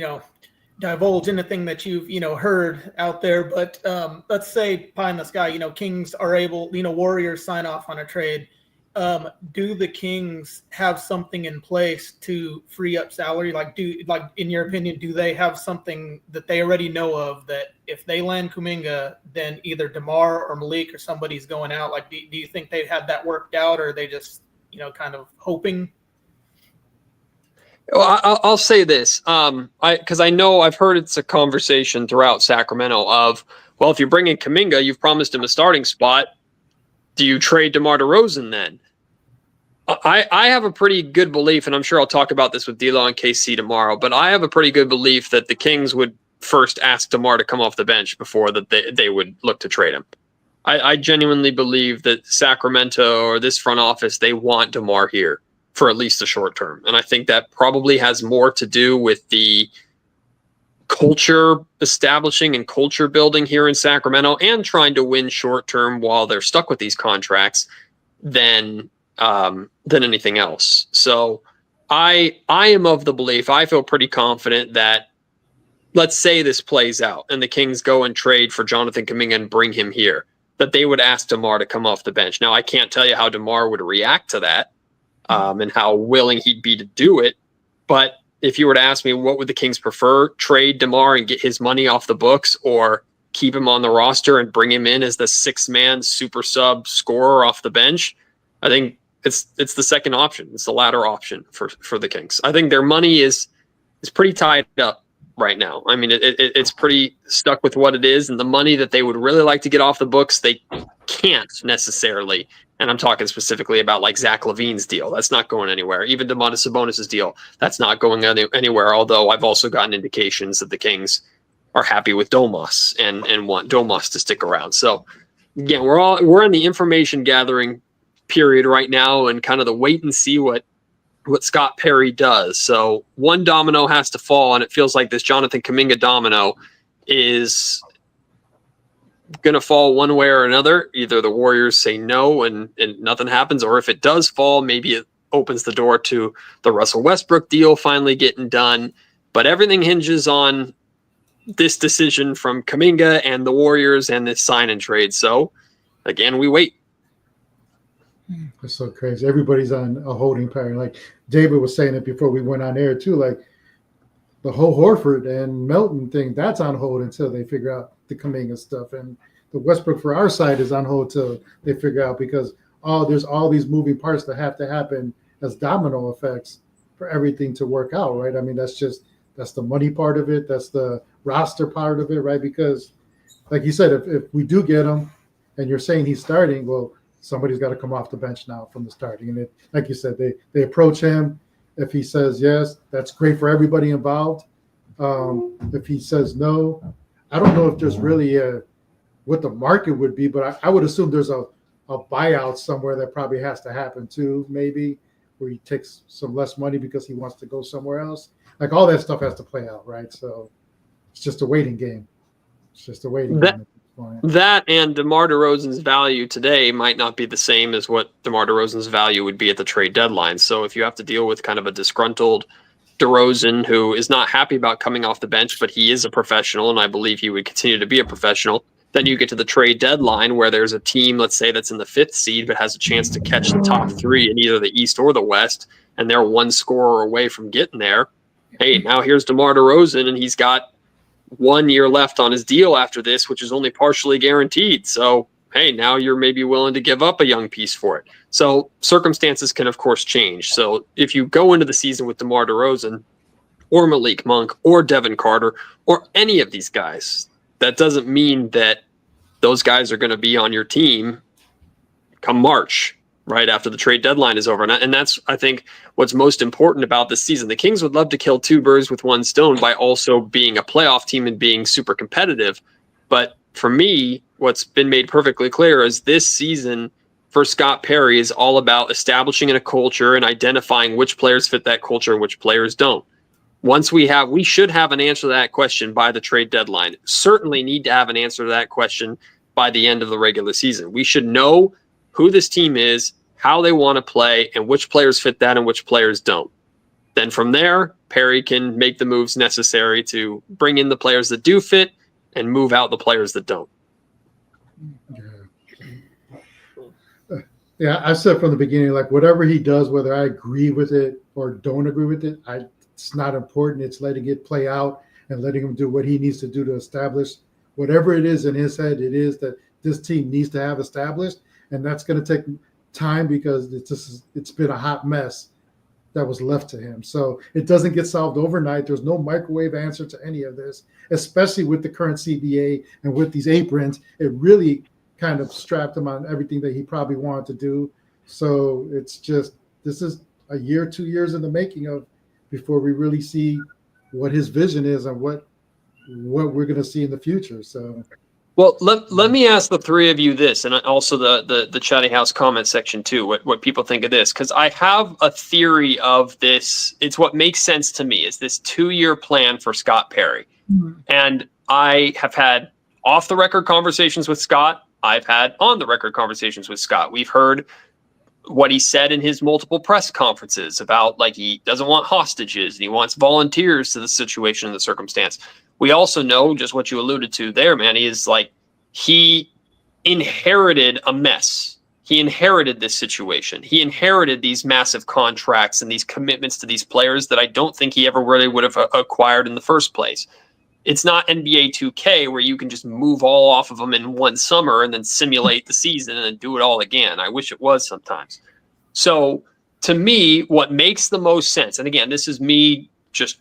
divulge anything that you've, heard out there, but let's say pie in the sky, Kings are able, Warriors sign off on a trade. Do the Kings have something in place to free up salary? Like, in your opinion, do they have something that they already know of that if they land Kuminga, then either DeMar or Malik or somebody's going out? Like, do you think they've had that worked out, or are they just, kind of hoping? Well, I'll say this, because I know I've heard it's a conversation throughout Sacramento of, well, if you bring in Kuminga, you've promised him a starting spot. Do you trade DeMar DeRozan then? I have a pretty good belief, and I'm sure I'll talk about this with D'Lo and KC tomorrow, but I have a pretty good belief that the Kings would first ask DeMar to come off the bench before that they would look to trade him. I genuinely believe that Sacramento or this front office, they want DeMar here for at least the short term. And I think that probably has more to do with the culture establishing and culture building here in Sacramento and trying to win short term while they're stuck with these contracts than anything else. So I am of the belief, I feel pretty confident that, let's say this plays out and the Kings go and trade for Jonathan Kuminga and bring him here, that they would ask DeMar to come off the bench. Now, I can't tell you how DeMar would react to that. And how willing he'd be to do it. But if you were to ask me, what would the Kings prefer? Trade DeMar and get his money off the books, or keep him on the roster and bring him in as the 6-man super sub scorer off the bench? I think it's the second option. It's the latter option for the Kings. I think their money is pretty tied up right now. I mean, it's pretty stuck with what it is, and the money that they would really like to get off the books, they can't necessarily. And I'm talking specifically about like Zach LaVine's deal. That's not going anywhere. Even Domantas Sabonis' deal, that's not going anywhere. Although I've also gotten indications that the Kings are happy with Domas and want Domas to stick around. So again, we're in the information gathering period right now, and kind of the wait and see what Scott Perry does. So one domino has to fall, and it feels like this Jonathan Kuminga domino is going to fall one way or another. Either the Warriors say no and nothing happens, or if it does fall, maybe it opens the door to the Russell Westbrook deal finally getting done. But everything hinges on this decision from Kuminga and the Warriors and this sign and trade. So again, we wait. That's so crazy. Everybody's on a holding pattern. Like David was saying it before we went on air too, like the whole Horford and Melton thing, that's on hold until they figure out the Kuminga stuff. And the Westbrook for our side is on hold till they figure out, because there's all these moving parts that have to happen as domino effects for everything to work out, right? I mean, that's the money part of it. That's the roster part of it, right? Because like you said, if we do get him and you're saying he's starting, well, somebody's got to come off the bench now from the starting. And like you said, they approach him. If he says yes, that's great for everybody involved. If he says no, I don't know if there's really what the market would be, but I would assume there's a buyout somewhere that probably has to happen too, maybe, where he takes some less money because he wants to go somewhere else. Like all that stuff has to play out, right? So it's just a waiting game. It's just a waiting game. point. That and DeMar DeRozan's value today might not be the same as what DeMar DeRozan's value would be at the trade deadline. So if you have to deal with kind of a disgruntled DeRozan who is not happy about coming off the bench, but he is a professional, and I believe he would continue to be a professional, then you get to the trade deadline where there's a team, let's say, that's in the 5th seed but has a chance to catch the top 3 in either the East or the West, and they're one scorer away from getting there. Hey, now here's DeMar DeRozan, and he's got 1 year left on his deal after this, which is only partially guaranteed. So, hey, now you're maybe willing to give up a young piece for it. So circumstances can, of course, change. So if you go into the season with DeMar DeRozan or Malik Monk or Devin Carter or any of these guys, that doesn't mean that those guys are going to be on your team come March, right after the trade deadline is over. And that's, I think, what's most important about this season. The Kings would love to kill 2 birds with 1 stone by also being a playoff team and being super competitive. But for me, what's been made perfectly clear is this season for Scott Perry is all about establishing a culture and identifying which players fit that culture and which players don't. Once we should have an answer to that question by the trade deadline. Certainly need to have an answer to that question by the end of the regular season. We should know who this team is, how they want to play, and which players fit that and which players don't. Then from there, Perry can make the moves necessary to bring in the players that do fit and move out the players that don't. Yeah, I said from the beginning, like whatever he does, whether I agree with it or don't agree with it, it's not important. It's letting it play out and letting him do what he needs to do to establish whatever it is in his head. It is that this team needs to have established, and that's going to take time because it's been a hot mess that was left to him. So it doesn't get solved overnight. There's no microwave answer to any of this, especially with the current CBA and with these aprons. It really kind of strapped him on everything that he probably wanted to do. So it's just, this is a year, 2 years in the making of before we really see what his vision is and what we're going to see in the future. So, well, let me ask the 3 of you this, and also the Chatty House comment section too, what people think of this, because I have a theory of this. It's what makes sense to me is this 2-year plan for Scott Perry. Mm-hmm. And I have had off the record conversations with Scott. I've had on the record conversations with Scott. We've heard what he said in his multiple press conferences about, like, he doesn't want hostages and he wants volunteers to the situation and the circumstance. We also know just what you alluded to there, man. He is like, he inherited a mess. He inherited this situation. He inherited these massive contracts and these commitments to these players that I don't think he ever really would have acquired in the first place. It's not NBA 2K where you can just move all off of them in one summer and then simulate the season and then do it all again. I wish it was sometimes. So to me, what makes the most sense, and again, this is me just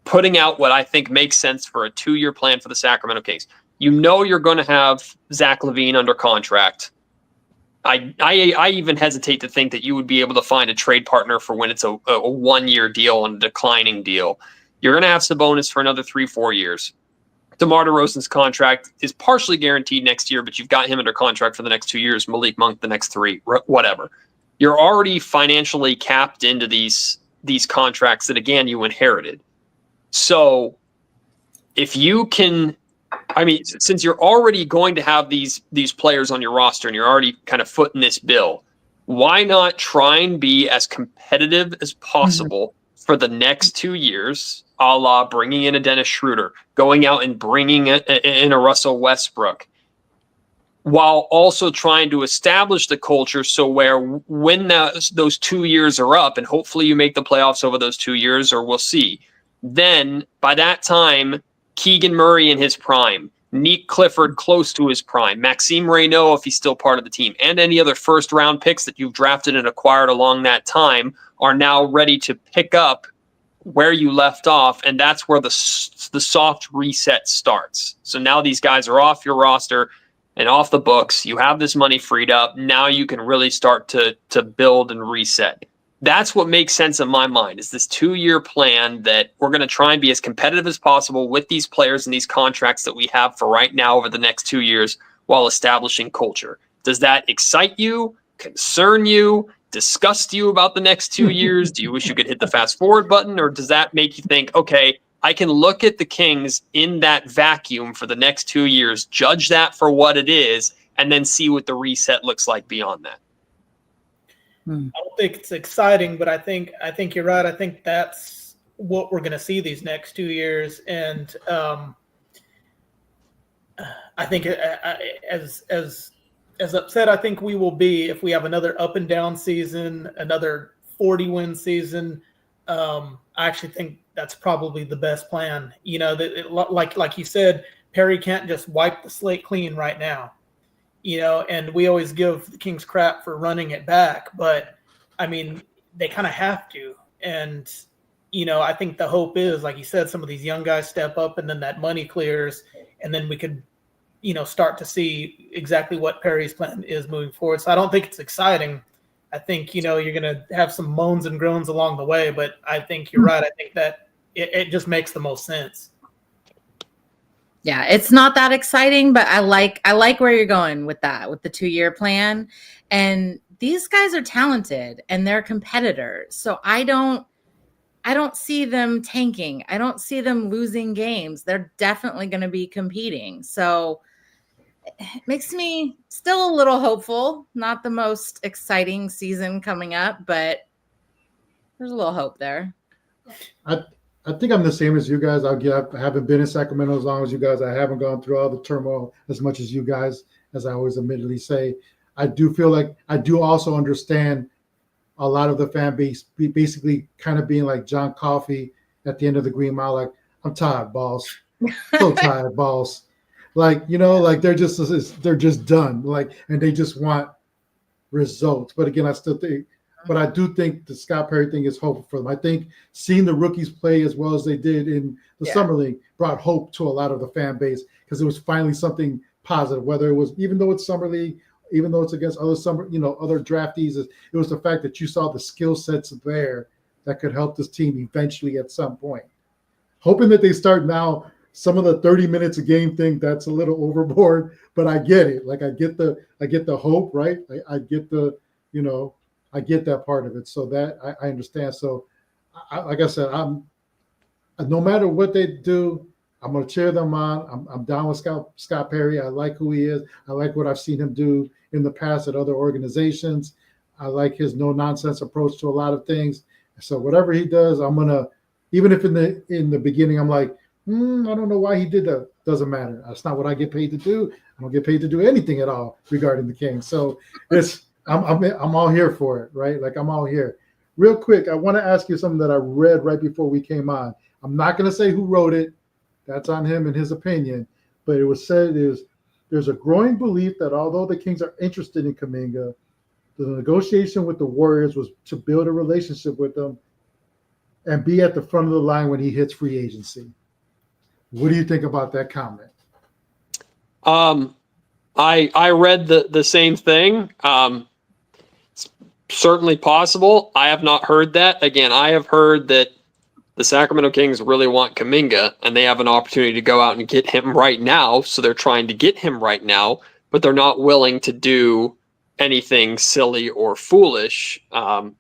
putting out what I think makes sense for a 2-year plan for the Sacramento Kings. You know you're going to have Zach LaVine under contract. I even hesitate to think that you would be able to find a trade partner for when it's a 1-year deal and a declining deal. You're going to have Sabonis for another 3-4 years. DeMar DeRozan's contract is partially guaranteed next year, but you've got him under contract for the next 2 years. Malik Monk the next 3, whatever. You're already financially capped into these contracts that, again, you inherited. So if you can, I mean, since you're already going to have these players on your roster and you're already kind of footing this bill, why not try and be as competitive as possible for the next 2 years, a la bringing in a Dennis Schroeder, going out and bringing in a Russell Westbrook, while also trying to establish the culture so where when those 2 years are up, and hopefully you make the playoffs over those 2 years, or we'll see, then by that time, Keegan Murray in his prime, Nick Clifford close to his prime, Maxime Reynaud if he's still part of the team, and any other first-round picks that you've drafted and acquired along that time are now ready to pick up where you left off, and that's where the soft reset starts. So now these guys are off your roster and off the books. You have this money freed up. Now you can really start to build and reset. That's what makes sense in my mind, is this 2-year plan that we're going to try and be as competitive as possible with these players and these contracts that we have for right now over the next 2 years while establishing culture. Does that excite you, concern you, disgust you about the next 2 years? Do you wish you could hit the fast forward button, or does that make you think, okay, I can look at the Kings in that vacuum for the next 2 years, judge that for what it is, and then see what the reset looks like beyond that. I don't think it's exciting, but I think you're right. I think that's what we're going to see these next 2 years, and I think as upset I think we will be if we have another up and down season, another 40-win season. I actually think that's probably the best plan. Like you said, Perry can't just wipe the slate clean right now. And we always give the Kings crap for running it back, but I mean, they kind of have to. And, I think the hope is, like you said, some of these young guys step up and then that money clears and then we could, start to see exactly what Perry's plan is moving forward. So I don't think it's exciting. I think, you're going to have some moans and groans along the way, but I think you're right. I think that it just makes the most sense. Yeah, it's not that exciting, but I like where you're going with that, with the 2-year plan. And these guys are talented and they're competitors. So I don't see them tanking. I don't see them losing games. They're definitely going to be competing. So it makes me still a little hopeful. Not the most exciting season coming up, but there's a little hope there. I think I'm the same as you guys. I haven't been in Sacramento as long as you guys. I haven't gone through all the turmoil as much as you guys, as I always admittedly say. I do feel like I do also understand a lot of the fan base basically kind of being like John Coffey at the end of the Green Mile, like, I'm tired, boss. So tired, boss. Like, like they're just done. Like, and they just want results. But again, I do think the Scott Perry thing is hopeful for them. I think seeing the rookies play as well as they did in the Summer League brought hope to a lot of the fan base because it was finally something positive, whether it was, even though it's Summer League, even though it's against other other draftees, it was the fact that you saw the skill sets there that could help this team eventually at some point. Hoping that they start now, some of the 30 minutes a game thing, that's a little overboard, but I get it. Like I get the hope, right? I get the, I get that part of it. So that I understand. So like I said, no matter what they do, I'm going to cheer them on. I'm down with Scott Perry. I like who he is. I like what I've seen him do in the past at other organizations. I like his no nonsense approach to a lot of things. So whatever he does, I'm going to, even if in the beginning, I'm like, I don't know why he did that. Doesn't matter. That's not what I get paid to do. I don't get paid to do anything at all regarding the Kings. So I'm all here for it, right? Like I'm all here. Real quick, I want to ask you something that I read right before we came on. I'm not going to say who wrote it. That's on him and his opinion. But it was said there's a growing belief that although the Kings are interested in Kuminga, the negotiation with the Warriors was to build a relationship with them and be at the front of the line when he hits free agency. What do you think about that comment? I read the same thing. It's certainly possible. I have not heard that. Again, I have heard that the Sacramento Kings really want Kuminga, and they have an opportunity to go out and get him right now. So they're trying to get him right now, but they're not willing to do anything silly or foolish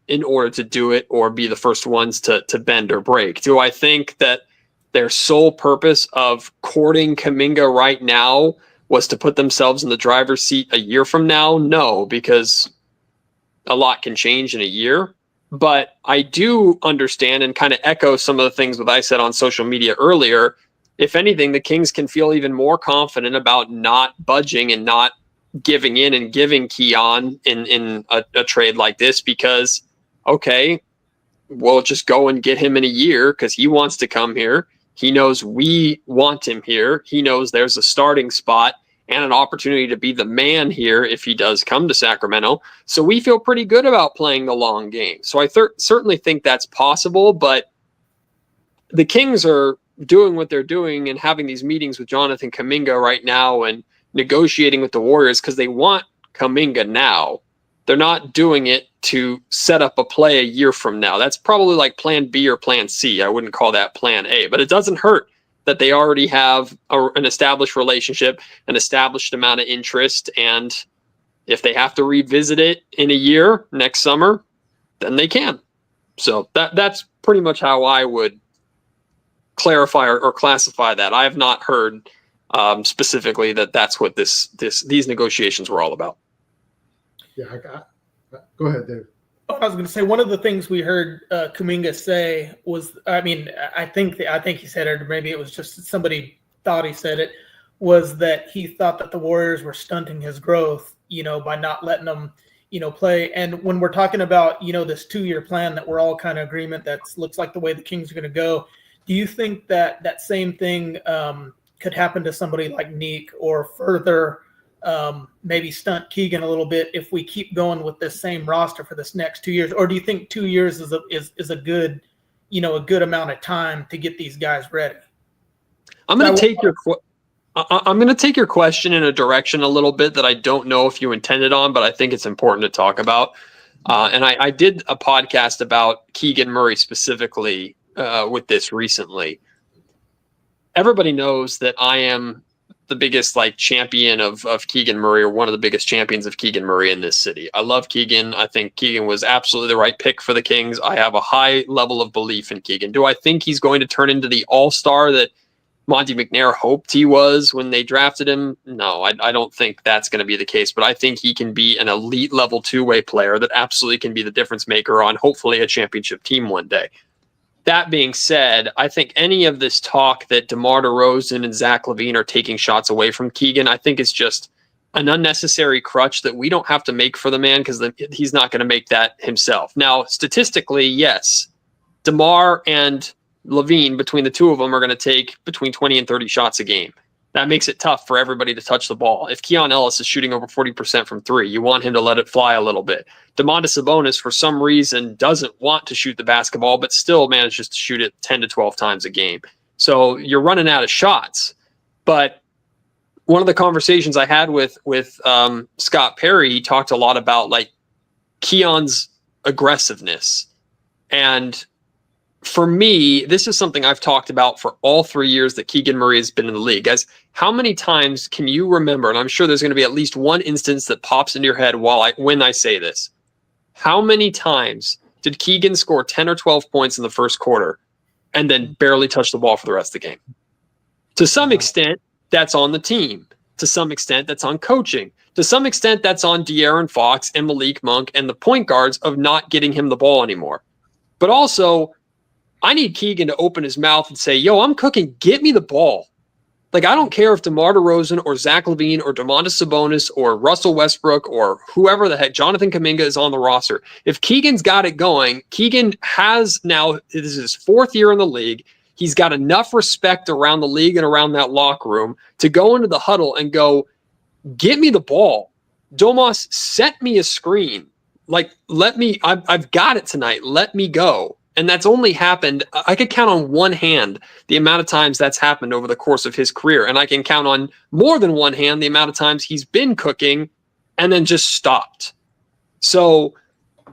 in order to do it or be the first ones to bend or break. Do I think that their sole purpose of courting Kuminga right now was to put themselves in the driver's seat a year from now? No, because a lot can change in a year. But I do understand and kind of echo some of the things that I said on social media earlier. If anything, the Kings can feel even more confident about not budging and not giving in and giving Keon in a trade like this because, okay, we'll just go and get him in a year because he wants to come here. He knows we want him here. He knows there's a starting spot and an opportunity to be the man here if he does come to Sacramento. So we feel pretty good about playing the long game. So I certainly think that's possible, but the Kings are doing what they're doing and having these meetings with Jonathan Kuminga right now and negotiating with the Warriors because they want Kuminga now. They're not doing it to set up a play a year from now. That's probably like plan B or plan C. I wouldn't call that plan A, but it doesn't hurt that they already have an established relationship, an established amount of interest. And if they have to revisit it in a year next summer, then they can. So that's pretty much how I would clarify or classify that. I have not heard specifically that that's what these negotiations were all about. Yeah, go ahead, Dave. I was going to say, one of the things we heard Kuminga say was, I think he said it, or maybe it was just somebody thought he said it, was that he thought that the Warriors were stunting his growth, by not letting them, play. And when we're talking about, this 2-year plan that we're all kind of agreement that looks like the way the Kings are going to go, do you think that that same thing could happen to somebody like Nick, or further maybe stunt Keegan a little bit if we keep going with this same roster for this next 2 years? Or do you think 2 years is a good, a good amount of time to get these guys ready? I'm going to take your question in a direction a little bit that I don't know if you intended on, but I think it's important to talk about. And I did a podcast about Keegan Murray specifically with this recently. Everybody knows that I am the biggest champion of Keegan Murray, or one of the biggest champions of Keegan Murray in this city. I love Keegan. I think Keegan was absolutely the right pick for the Kings. I have a high level of belief in Keegan. Do I think he's going to turn into the all-star that Monty McNair hoped he was when they drafted him? No, I don't think that's going to be the case, but I think he can be an elite level 2-way player that absolutely can be the difference maker on hopefully a championship team one day. That being said, I think any of this talk that DeMar DeRozan and Zach LaVine are taking shots away from Keegan, I think is just an unnecessary crutch that we don't have to make for the man, because he's not going to make that himself. Now, statistically, yes, DeMar and LaVine, between the two of them, are going to take between 20 and 30 shots a game. That makes it tough for everybody to touch the ball. If Keon Ellis is shooting over 40% from three, you want him to let it fly a little bit. Domantas Sabonis, for some reason, doesn't want to shoot the basketball, but still manages to shoot it 10 to 12 times a game. So you're running out of shots. But one of the conversations I had with Scott Perry, he talked a lot about Keon's aggressiveness. And for me, this is something I've talked about for all 3 years that Keegan Murray has been in the league. Guys, how many times can you remember, and I'm sure there's going to be at least one instance that pops into your head when I say this. How many times did Keegan score 10 or 12 points in the first quarter and then barely touch the ball for the rest of the game? To some extent, that's on the team. To some extent, that's on coaching. To some extent, that's on De'Aaron Fox and Malik Monk and the point guards of not getting him the ball anymore. But also, I need Keegan to open his mouth and say, yo, I'm cooking. Get me the ball. I don't care if DeMar DeRozan or Zach LaVine or Domantas Sabonis or Russell Westbrook or whoever the heck, Jonathan Kuminga, is on the roster. If Keegan's got it going, Keegan has now, this is his 4th year in the league. He's got enough respect around the league and around that locker room to go into the huddle and go, get me the ball. Domas, set me a screen. I've got it tonight. Let me go. And that's only happened, I could count on one hand the amount of times that's happened over the course of his career. And I can count on more than one hand the amount of times he's been cooking and then just stopped. So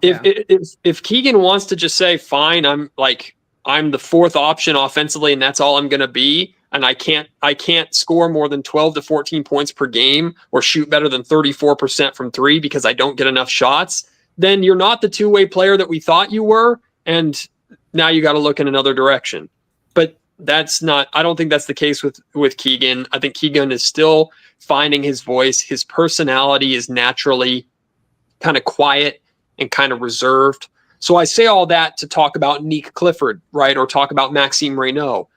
if Keegan wants to just say, fine, I'm the 4th option offensively and that's all I'm going to be, and I can't score more than 12 to 14 points per game or shoot better than 34% from three because I don't get enough shots, then you're not the 2-way player that we thought you were. And now you got to look in another direction. But I don't think that's the case with Keegan. I think Keegan is still finding his voice. His personality is naturally kind of quiet and kind of reserved. So I say all that to talk about Nick Clifford, right? Or talk about Maxime Reynaud.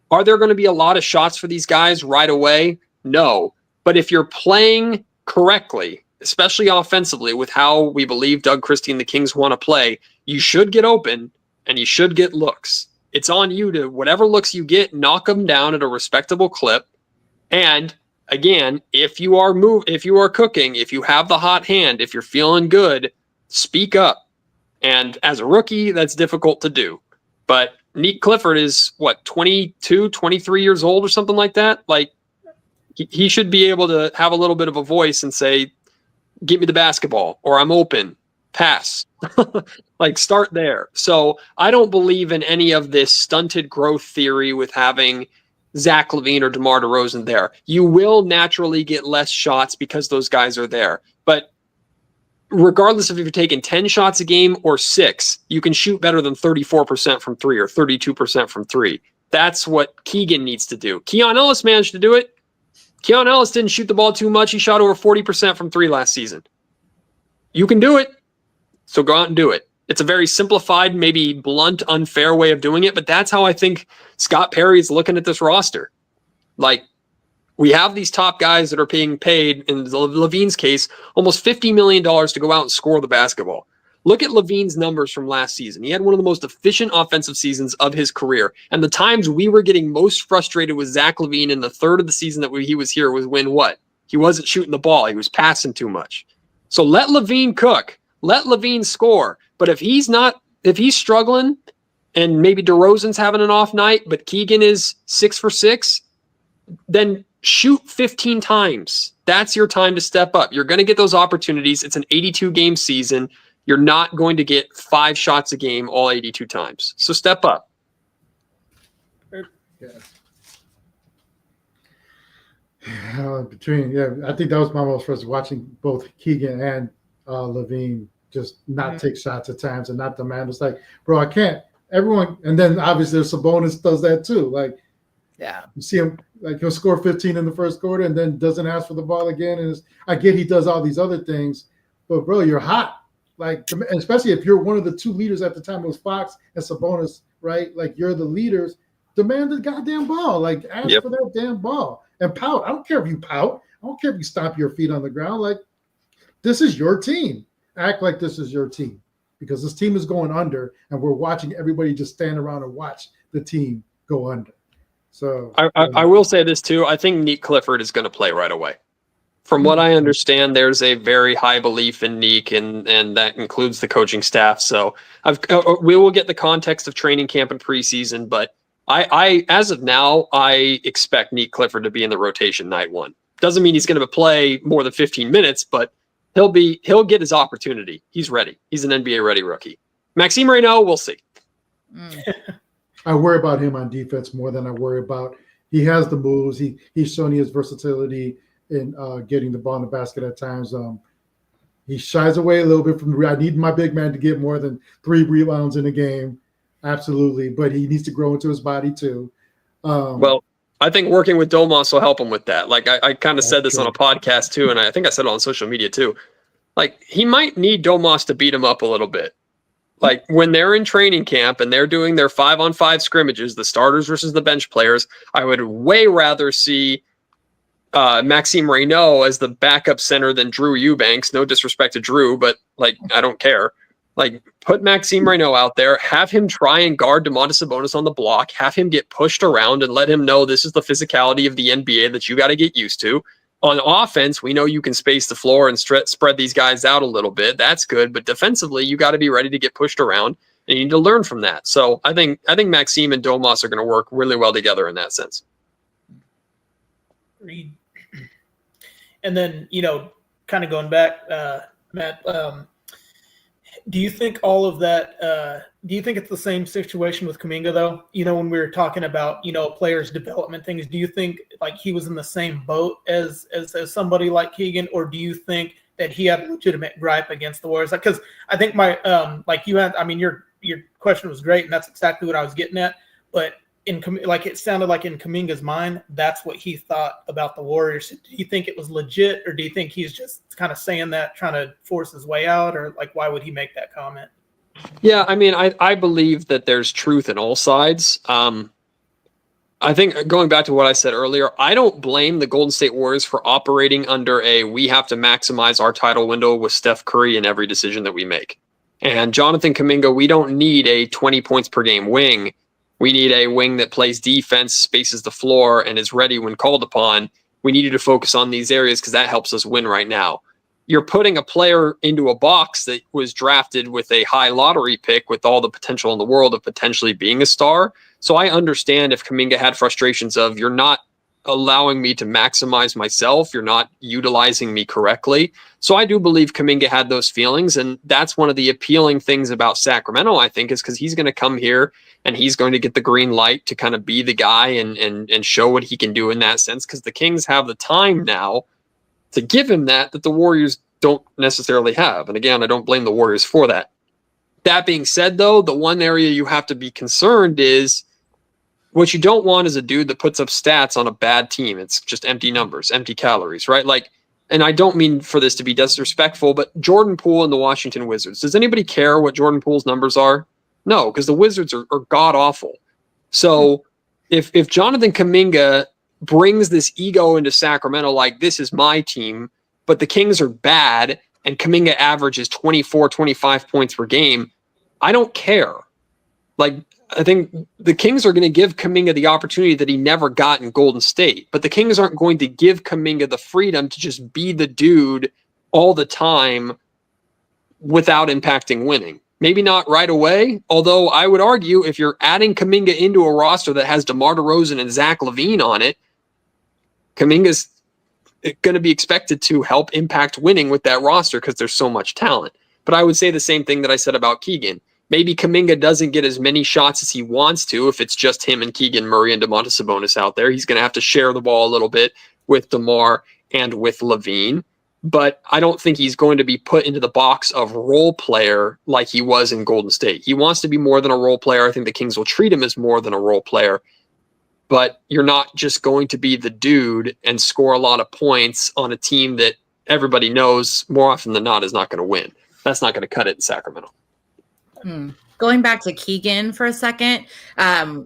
Are there going to be a lot of shots for these guys right away? No. But if you're playing correctly, especially offensively with how we believe Doug Christie and the Kings want to play, you should get open and you should get looks. It's on you to, whatever looks you get, knock them down at a respectable clip. And again, if you are cooking, if you have the hot hand, if you're feeling good, speak up. And as a rookie, that's difficult to do. But Nick Clifford is 22, 23 years old or something like that. He should be able to have a little bit of a voice and say, give me the basketball, or I'm open, pass. Start there. So I don't believe in any of this stunted growth theory with having Zach LaVine or DeMar DeRozan there. You will naturally get less shots because those guys are there. But regardless of if you're taking 10 shots a game or 6, you can shoot better than 34% from three or 32% from three. That's what Keegan needs to do. Keon Ellis managed to do it. Keon Ellis didn't shoot the ball too much. He shot over 40% from 3 last season. You can do it, so go out and do it. It's a very simplified, maybe blunt, unfair way of doing it, but that's how I think Scott Perry is looking at this roster. Like, we have these top guys that are being paid, in LaVine's case, almost $50 million to go out and score the basketball. Look at LaVine's numbers from last season. He had one of the most efficient offensive seasons of his career. And the times we were getting most frustrated with Zach LaVine in the third of the season that he was here was when what? He wasn't shooting the ball. He was passing too much. So let LaVine cook. Let LaVine score. But if he's struggling and maybe DeRozan's having an off night, but Keegan is 6 for 6, then shoot 15 times. That's your time to step up. You're going to get those opportunities. It's an 82-game season. You're not going to get 5 shots a game all 82 times. So step up. Yeah. I think that was my most frustrating, watching both Keegan and LaVine just not take shots at times and not demand. It's like, bro, I can't. Everyone, and then obviously Sabonis does that too. Like, yeah, you see him, like, he'll score 15 in the first quarter and then doesn't ask for the ball again. And I get he does all these other things, but bro, you're hot. Like, especially if you're one of the 2 leaders at the time, it was Fox and Sabonis, right? Like, you're the leaders. Demand the goddamn ball. Like, ask for that damn ball and pout. I don't care if you pout. I don't care if you stomp your feet on the ground. Like, this is your team. Act like this is your team, because this team is going under, and we're watching everybody just stand around and watch the team go under. So I will say this too. I think Nick Clifford is going to play right away. From what I understand, there's a very high belief in Nick, and that includes the coaching staff. So we will get the context of training camp and preseason, but I as of now, I expect Nick Clifford to be in the rotation night 1. Doesn't mean he's going to play more than 15 minutes, but he'll get his opportunity. He's ready. He's an NBA ready rookie. Maxime Reynaud, we'll see. I worry about him on defense more than I worry about. He has the moves. He's shown his versatility in getting the ball in the basket at times. He shies away a little bit from I need my big man to get more than 3 rebounds in a game. Absolutely. But he needs to grow into his body too. Well, I think working with Domas will help him with that. Like, I kind of said this on a podcast too, and I think I said it on social media too. Like, he might need Domas to beat him up a little bit. Like, when they're in training camp and they're doing their 5-on-5 scrimmages, the starters versus the bench players, I would way rather see Maxime Reynaud as the backup center than Drew Eubanks. No disrespect to Drew, but, like, I don't care. Like, put Maxime Reynaud out there, have him try and guard Domantas Sabonis on the block, have him get pushed around and let him know this is the physicality of the NBA that you got to get used to. On offense, we know you can space the floor and spread these guys out a little bit. That's good. But defensively, you got to be ready to get pushed around, and you need to learn from that. So I think Maxime and Domas are going to work really well together in that sense. Agreed. And then, kind of going back, Matt, do you think all of that, do you think it's the same situation with Kuminga though? When we were talking about, players' development things, do you think like he was in the same boat as somebody like Keegan, or do you think that he had a legitimate gripe against the Warriors? Because I think your question was great, and that's exactly what I was getting at. But it sounded like in Kuminga's mind, that's what he thought about the Warriors. Do you think it was legit, or do you think he's just kind of saying that, trying to force his way out, or like, why would he make that comment? Yeah, I mean, I believe that there's truth in all sides. I think going back to what I said earlier, I don't blame the Golden State Warriors for operating under we have to maximize our title window with Steph Curry in every decision that we make. And Jonathan Kuminga, we don't need a 20 points per game wing. We need a wing that plays defense, spaces the floor, and is ready when called upon. We need you to focus on these areas because that helps us win right now. You're putting a player into a box that was drafted with a high lottery pick with all the potential in the world of potentially being a star. So I understand if Kuminga had frustrations of, you're not allowing me to maximize myself, you're not utilizing me correctly. So I do believe Kuminga had those feelings, and that's one of the appealing things about Sacramento, I think, is because he's going to come here and he's going to get the green light to kind of be the guy and show what he can do in that sense, because the Kings have the time now to give him that the Warriors don't necessarily have. And again, I don't blame the Warriors for that. That being said, though, the one area you have to be concerned is what you don't want is a dude that puts up stats on a bad team. It's just empty numbers, empty calories, right? Like, and I don't mean for this to be disrespectful, but Jordan Poole and the Washington Wizards. Does anybody care what Jordan Poole's numbers are? No, because the Wizards are god awful. So if Jonathan Kuminga brings this ego into Sacramento, like, this is my team, but the Kings are bad and Kuminga averages 24, 25 points per game, I don't care. Like, I think the Kings are going to give Kuminga the opportunity that he never got in Golden State, but the Kings aren't going to give Kuminga the freedom to just be the dude all the time without impacting winning. Maybe not right away, although I would argue if you're adding Kuminga into a roster that has DeMar DeRozan and Zach LaVine on it, Kuminga's going to be expected to help impact winning with that roster because there's so much talent. But I would say the same thing that I said about Keegan. Maybe Kuminga doesn't get as many shots as he wants to if it's just him and Keegan Murray and Domantas Sabonis out there. He's going to have to share the ball a little bit with DeMar and with LaVine. But I don't think he's going to be put into the box of role player like he was in Golden State. He wants to be more than a role player. I think the Kings will treat him as more than a role player. But you're not just going to be the dude and score a lot of points on a team that everybody knows more often than not is not going to win. That's not going to cut it in Sacramento. Going back to Keegan for a second,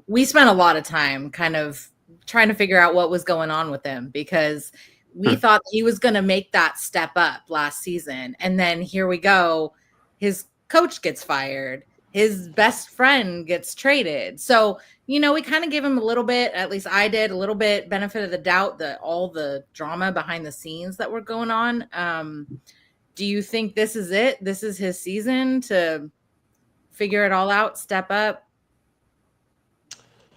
we spent a lot of time kind of trying to figure out what was going on with him because we thought he was going to make that step up last season. And then here we go. His coach gets fired. His best friend gets traded. So, you know, we kind of gave him a little bit, at least I did, a little bit benefit of the doubt, all the drama behind the scenes that were going on. Do you think this is it? This is his season to figure it all out, step up?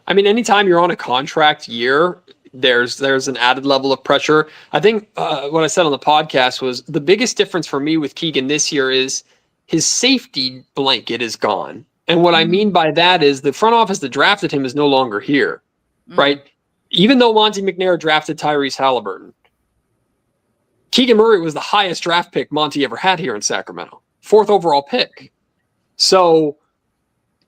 I mean, anytime you're on a contract year, there's an added level of pressure. I think what I said on the podcast was the biggest difference for me with Keegan this year is his safety blanket is gone. And what I mean by that is the front office that drafted him is no longer here, right? Even though Monte McNair drafted Tyrese Halliburton, Keegan Murray was the highest draft pick Monte ever had here in Sacramento, 4th overall pick. So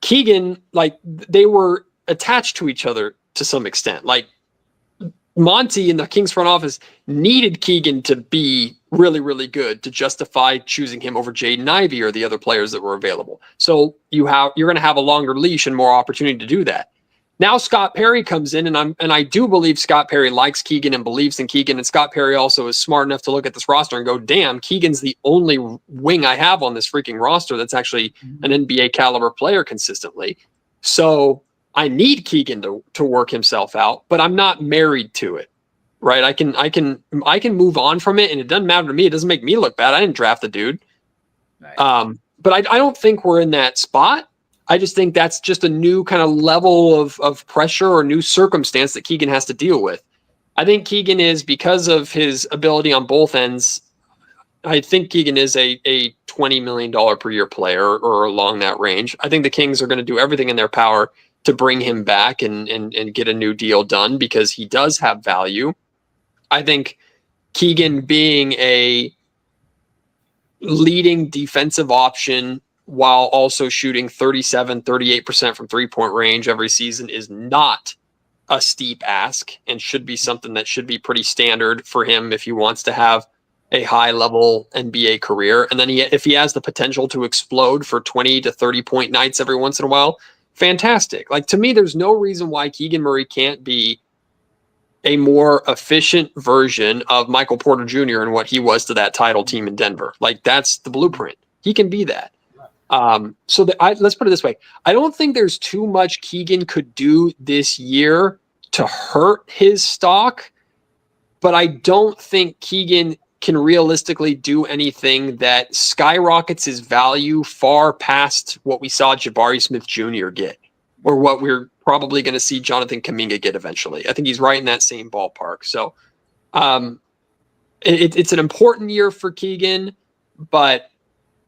Keegan, like, they were attached to each other to some extent. Like, Monty in the Kings front office needed Keegan to be really, really good to justify choosing him over Jaden Ivey or the other players that were available. So you're going to have a longer leash and more opportunity to do that. Now Scott Perry comes in, and I do believe Scott Perry likes Keegan and believes in Keegan, and Scott Perry also is smart enough to look at this roster and go, damn, Keegan's the only wing I have on this freaking roster that's actually an NBA caliber player consistently. So I need Keegan to work himself out, but I'm not married to it, right? I can move on from it, and it doesn't matter to me. It doesn't make me look bad. I didn't draft the dude. Right. But I don't think we're in that spot. I just think that's just a new kind of level of pressure or new circumstance that Keegan has to deal with. I think Keegan is, because of his ability on both ends, I think Keegan is a $20 million per year player or along that range. I think the Kings are going to do everything in their power to bring him back and get a new deal done because he does have value. I think Keegan being a leading defensive option while also shooting 38% from 3-point range every season is not a steep ask and should be something that should be pretty standard for him if he wants to have a high level NBA career. And then if he has the potential to explode for 20 to 30 point nights every once in a while, fantastic. Like, to me, there's no reason why Keegan Murray can't be a more efficient version of Michael Porter Jr. and what he was to that title team in Denver. Like, that's the blueprint. He can be that. Let's put it this way. I don't think there's too much Keegan could do this year to hurt his stock, but I don't think Keegan can realistically do anything that skyrockets his value far past what we saw Jabari Smith Jr. get, or what we're probably going to see Jonathan Kuminga get eventually. I think he's right in that same ballpark. So it's an important year for Keegan, but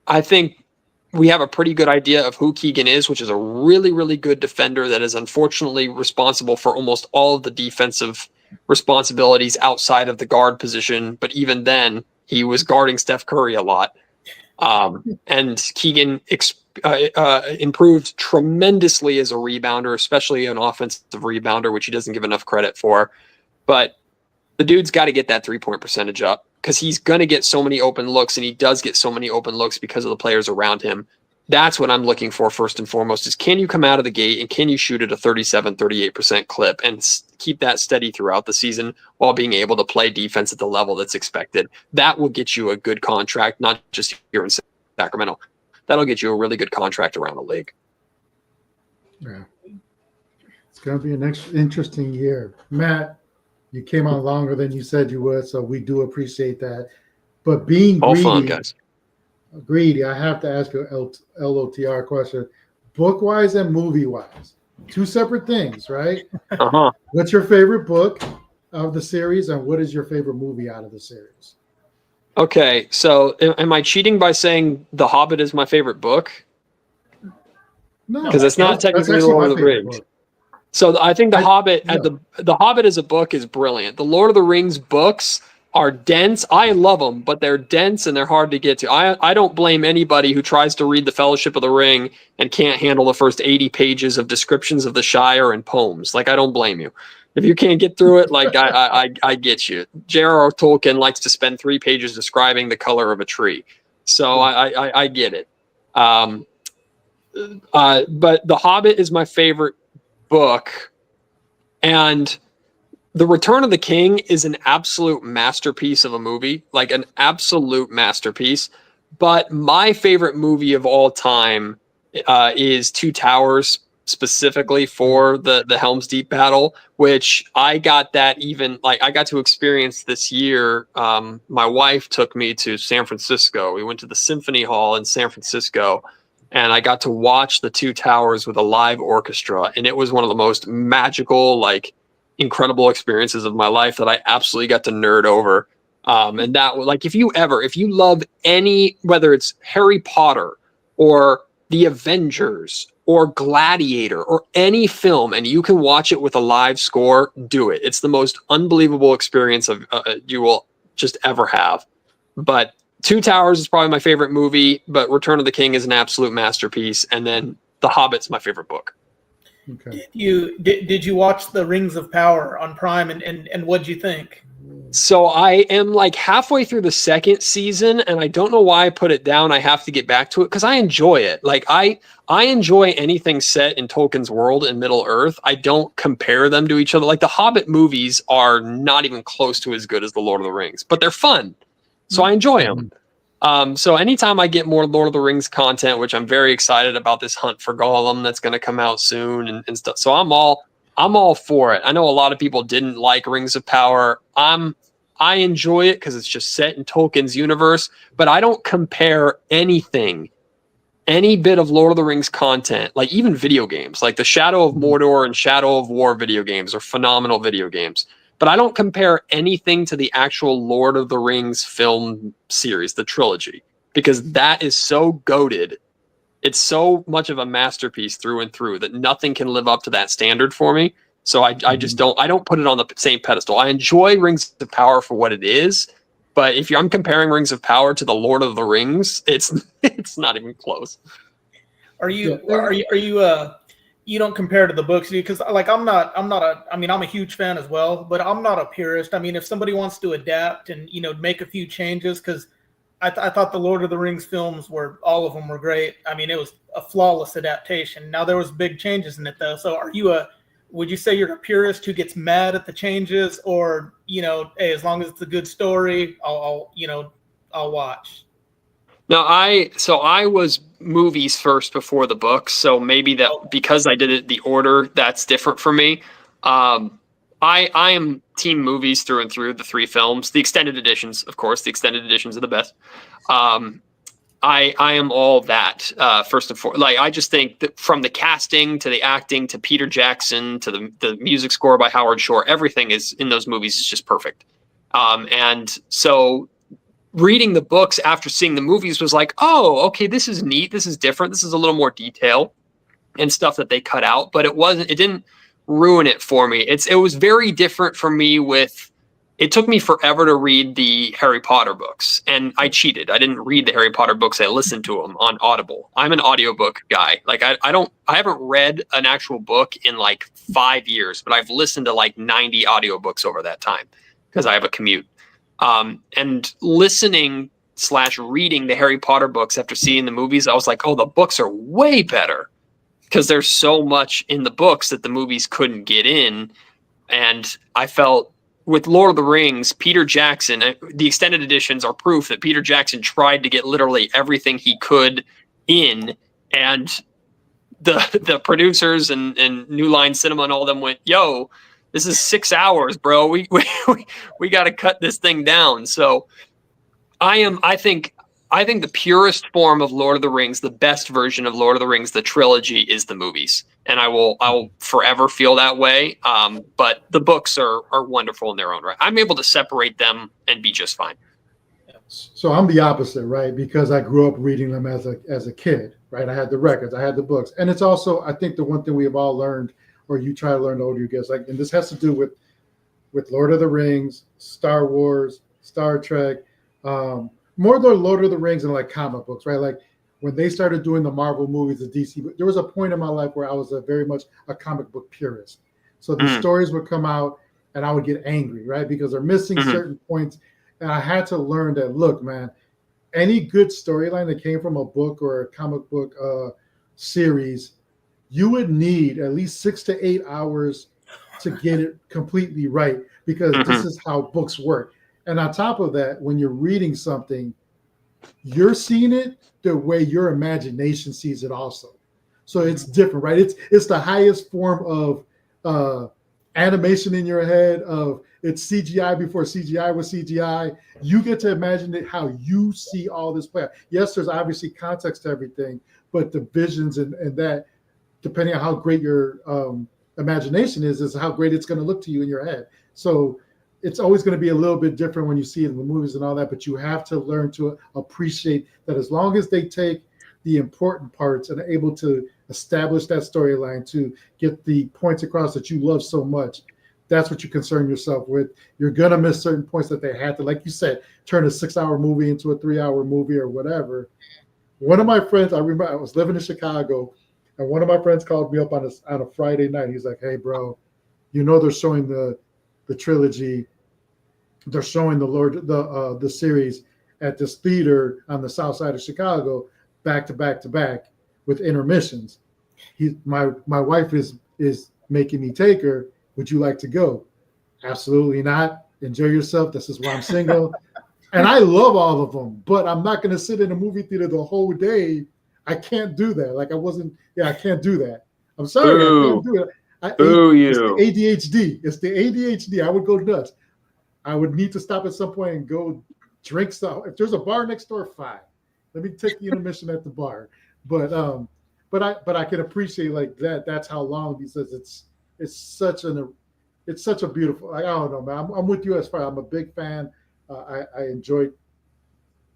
I think we have a pretty good idea of who Keegan is, which is a really, really good defender that is unfortunately responsible for almost all of the defensive responsibilities outside of the guard position. But even then, he was guarding Steph Curry a lot. And Keegan improved tremendously as a rebounder, especially an offensive rebounder, which he doesn't give enough credit for. But the dude's got to get that 3-point percentage up because he's going to get so many open looks, and he does get so many open looks because of the players around him. That's what I'm looking for first and foremost is can you come out of the gate and can you shoot at a 38% clip and keep that steady throughout the season while being able to play defense at the level that's expected. That will get you a good contract, not just here in Sacramento. That'll get you a really good contract around the league. Yeah. It's going to be an interesting year. Matt, you came on longer than you said you would, so we do appreciate that. But being all greedy, fun, guys. Greedy, I have to ask you an LOTR question. Book-wise and movie-wise, two separate things, right? Uh-huh. What's your favorite book of the series, and what is your favorite movie out of the series? Okay, so am I cheating by saying The Hobbit is my favorite book? No, because it's not technically Lord of the Rings. Book. So I think The Hobbit The Hobbit as a book is brilliant. The Lord of the Rings books are dense. I love them, but they're dense and they're hard to get to. I don't blame anybody who tries to read The Fellowship of the Ring and can't handle the first 80 pages of descriptions of the Shire and poems. Like, I don't blame you. If you can't get through it, like I get you. J.R.R. Tolkien likes to spend 3 pages describing the color of a tree. So I get it. But The Hobbit is my favorite book. And The Return of the King is an absolute masterpiece of a movie, like an absolute masterpiece. But my favorite movie of all time is Two Towers, specifically for the Helm's Deep battle, which I got to experience this year. My wife took me to San Francisco. We went to the Symphony Hall in San Francisco, and I got to watch the Two Towers with a live orchestra. And it was one of the most magical, incredible experiences of my life that I absolutely got to nerd over. And that was if you love any, whether it's Harry Potter or The Avengers or Gladiator or any film, and you can watch it with a live score, do it. It's the most unbelievable experience you will just ever have. But Two Towers is probably my favorite movie, but Return of the King is an absolute masterpiece. And then The Hobbit's my favorite book. Okay. Did you watch the Rings of Power on Prime and what'd you think? So I am halfway through the second season, and I don't know why I put it down. I have to get back to it because I enjoy it. I enjoy anything set in Tolkien's world in Middle Earth. I don't compare them to each other. The Hobbit movies are not even close to as good as the Lord of the Rings, but they're fun, so I enjoy them. So anytime I get more Lord of the Rings content, which I'm very excited about this Hunt for Gollum that's going to come out soon and stuff. So I'm all for it. I know a lot of people didn't like Rings of Power. I enjoy it because it's just set in Tolkien's universe, but I don't compare anything, any bit of Lord of the Rings content, even video games, the Shadow of Mordor and Shadow of War video games are phenomenal video games. But I don't compare anything to the actual Lord of the Rings film series, the trilogy, because that is so goated. It's so much of a masterpiece through and through that nothing can live up to that standard for me. So I don't put it on the same pedestal. I enjoy Rings of Power for what it is, but if I'm comparing Rings of Power to the Lord of the Rings, it's not even close. You don't compare to the books, because I'm a huge fan as well, but I'm not a purist. I mean, if somebody wants to adapt and make a few changes, because I thought the Lord of the Rings films all of them were great. I mean, it was a flawless adaptation. Now there was big changes in it though. So would you say you're a purist who gets mad at the changes, or hey, as long as it's a good story, I'll watch? No, I was movies first before the books, so maybe that because I did it the order, that's different for me. I am team movies through and through, the 3 films, the extended editions, of course. The extended editions are the best. I am all that first and foremost. I just think that from the casting to the acting to Peter Jackson to the music score by Howard Shore, everything is in those movies is just perfect. And so reading the books after seeing the movies was oh, okay, this is neat. This is different. This is a little more detail and stuff that they cut out, but it didn't ruin it for me. It was very different for me with it took me forever to read the Harry Potter books, and I cheated. I didn't read the Harry Potter books. I listened to them on Audible. I'm an audiobook guy. Like I haven't read an actual book in like 5 years, but I've listened to like 90 audiobooks over that time because I have a commute. And listening / reading the Harry Potter books after seeing the movies, I was like, oh, the books are way better because there's so much in the books that the movies couldn't get in. And I felt with Lord of the Rings, Peter Jackson, the extended editions are proof that Peter Jackson tried to get literally everything he could in, and the producers and New Line Cinema and all of them went, yo, this is 6 hours, bro. We got to cut this thing down. So I think the purest form of Lord of the Rings, the best version of Lord of the Rings, the trilogy, is the movies. And I will forever feel that way. But the books are wonderful in their own right. I'm able to separate them and be just fine. So I'm the opposite, right? Because I grew up reading them as a kid, right? I had the records, I had the books. And it's also, I think the one thing we have all learned, or you try to learn the older you get, like, and this has to do with Lord of the Rings, Star Wars, Star Trek, more the Lord of the Rings and like comic books, right? Like when they started doing the Marvel movies, the DC, there was a point in my life where I was very much a comic book purist. So the stories would come out and I would get angry, right? Because they're missing certain points. And I had to learn that, look, man, any good storyline that came from a book or a comic book series, you would need at least 6 to 8 hours to get it completely right, because this is how books work. And on top of that, when you're reading something, you're seeing it the way your imagination sees it also. So it's different, right? It's the highest form of animation in your head, of it's CGI before CGI was CGI. You get to imagine it how you see all this play out. Yes, there's obviously context to everything, but the visions and that, depending on how great your imagination is how great it's going to look to you in your head. So it's always going to be a little bit different when you see it in the movies and all that, but you have to learn to appreciate that as long as they take the important parts and are able to establish that storyline to get the points across that you love so much, that's what you concern yourself with. You're going to miss certain points that they had to, like you said, turn a 6-hour movie into a 3-hour movie or whatever. One of my friends, I remember I was living in Chicago, and one of my friends called me up on a Friday night. He's like, hey, bro, you know they're showing the trilogy. They're showing the series at this theater on the south side of Chicago, back to back to back with intermissions. My wife is making me take her. Would you like to go? Absolutely not. Enjoy yourself. This is why I'm single. And I love all of them, but I'm not going to sit in a movie theater the whole day. I can't do that. Like I can't do that. I'm sorry. I can't do it. It's the ADHD. It's the ADHD. I would go nuts. I would need to stop at some point and go drink some. If there's a bar next door, fine. Let me take the intermission at the bar. But I can appreciate like that. That's how long he says it's such a beautiful. I don't know, man. I'm with you as far. I'm a big fan. I enjoyed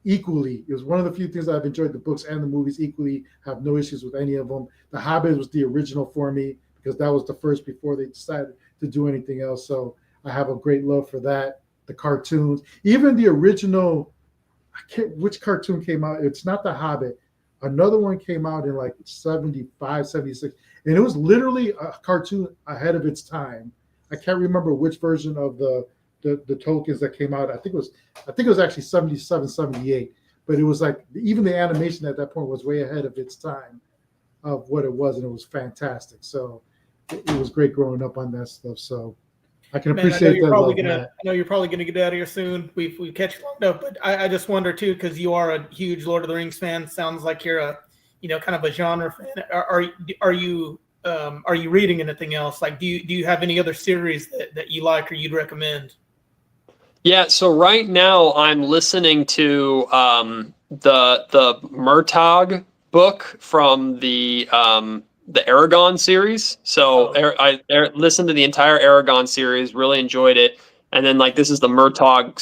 equally. It was one of the few things I've enjoyed the books and the movies equally. Have no issues with any of them. The Hobbit was the original for me because that was the first before they decided to do anything else. So I have a great love for that. The cartoons, even the original. Which cartoon came out? It's not The Hobbit. Another one came out in like 75, 76. And it was literally a cartoon ahead of its time. I can't remember which version of the Tolkien's that came out. I think it was actually 77, 78. But it was like even the animation at that point was way ahead of its time of what it was, and it was fantastic. So it was great growing up on that stuff. So I can appreciate that. I know you're probably gonna get out of here soon. We catch you long enough, but I just wonder too, because you are a huge Lord of the Rings fan. Sounds like you're a kind of a genre fan. Are you reading anything else? Like do you have any other series that you like or you'd recommend? Yeah, so right now I'm listening to the Murtagh book from the Aragon series. So I listened to the entire Aragon series, really enjoyed it. And then like this is the Murtagh,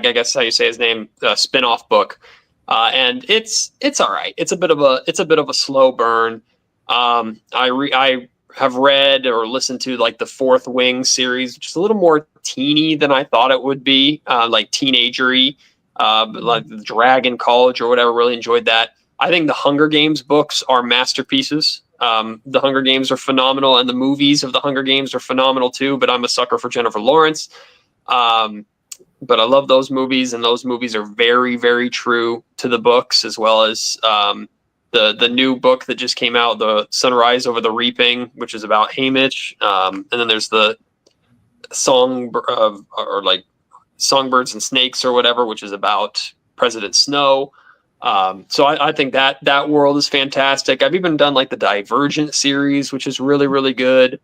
I guess how you say his name, spin-off book. And it's all right. It's a bit of a slow burn. I have read or listened to like the Fourth Wing series, which is a little more teeny than I thought it would be, like teenagery, like the Dragon College or whatever. Really enjoyed that. I think the Hunger Games books are masterpieces. The Hunger Games are phenomenal, and the movies of the Hunger Games are phenomenal too. But I'm a sucker for Jennifer Lawrence. But I love those movies, and those movies are very, very true to the books, as well as the new book that just came out, The Sunrise Over the Reaping, which is about Haymitch. And then there's the Songbirds and Snakes or whatever, which is about President Snow. So I think that world is fantastic. I've even done like the Divergent series, which is really, really good.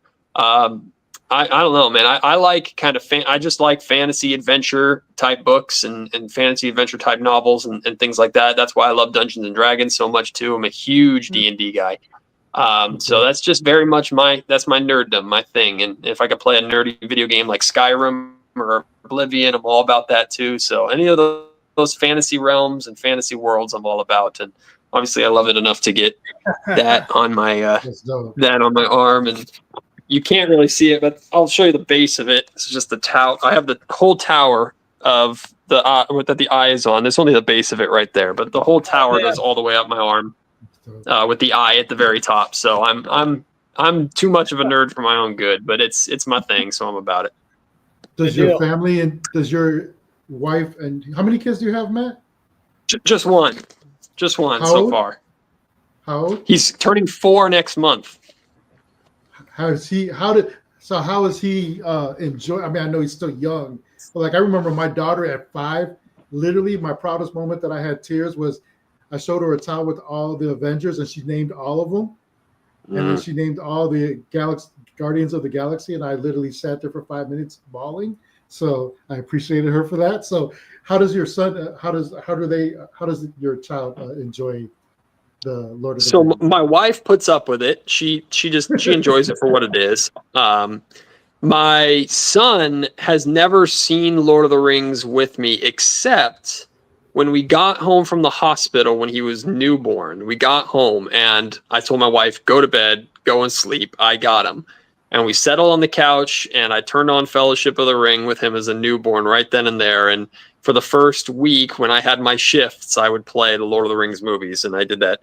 I don't know, man. I like kind of I just like fantasy adventure type books and fantasy adventure type novels and things like that. That's why I love Dungeons and Dragons so much too. I'm a huge D&D guy. So that's just very much that's my nerddom, my thing. And if I could play a nerdy video game like Skyrim or Oblivion, I'm all about that too. So any of those fantasy realms and fantasy worlds, I'm all about. And obviously I love it enough to get that on my arm. And you can't really see it, but I'll show you the base of it. It's just the tower. I have the whole tower of the that the eye is on. There's only the base of it right there, but the whole tower goes all the way up my arm with the eye at the very top. So I'm too much of a nerd for my own good, but it's my thing, so I'm about it. Does your family and does your wife and how many kids do you have, Matt? Just one so far. How old? He's turning 4 next month. How is he enjoy? I mean, I know he's still young, but like I remember my daughter at 5, literally my proudest moment that I had tears was I showed her a towel with all the Avengers and she named all of them. And then she named all the Guardians of the Galaxy, and I literally sat there for 5 minutes bawling. So I appreciated her for that. So how does your son, how does your child enjoy the Lord of the Rings? So my wife puts up with it. She enjoys it for what it is. My son has never seen Lord of the Rings with me, except when we got home from the hospital when he was newborn. We got home and I told my wife, go to bed, go and sleep. I got him. And we settled on the couch and I turned on Fellowship of the Ring with him as a newborn right then and there. And for the first week when I had my shifts, I would play the Lord of the Rings movies. And I did that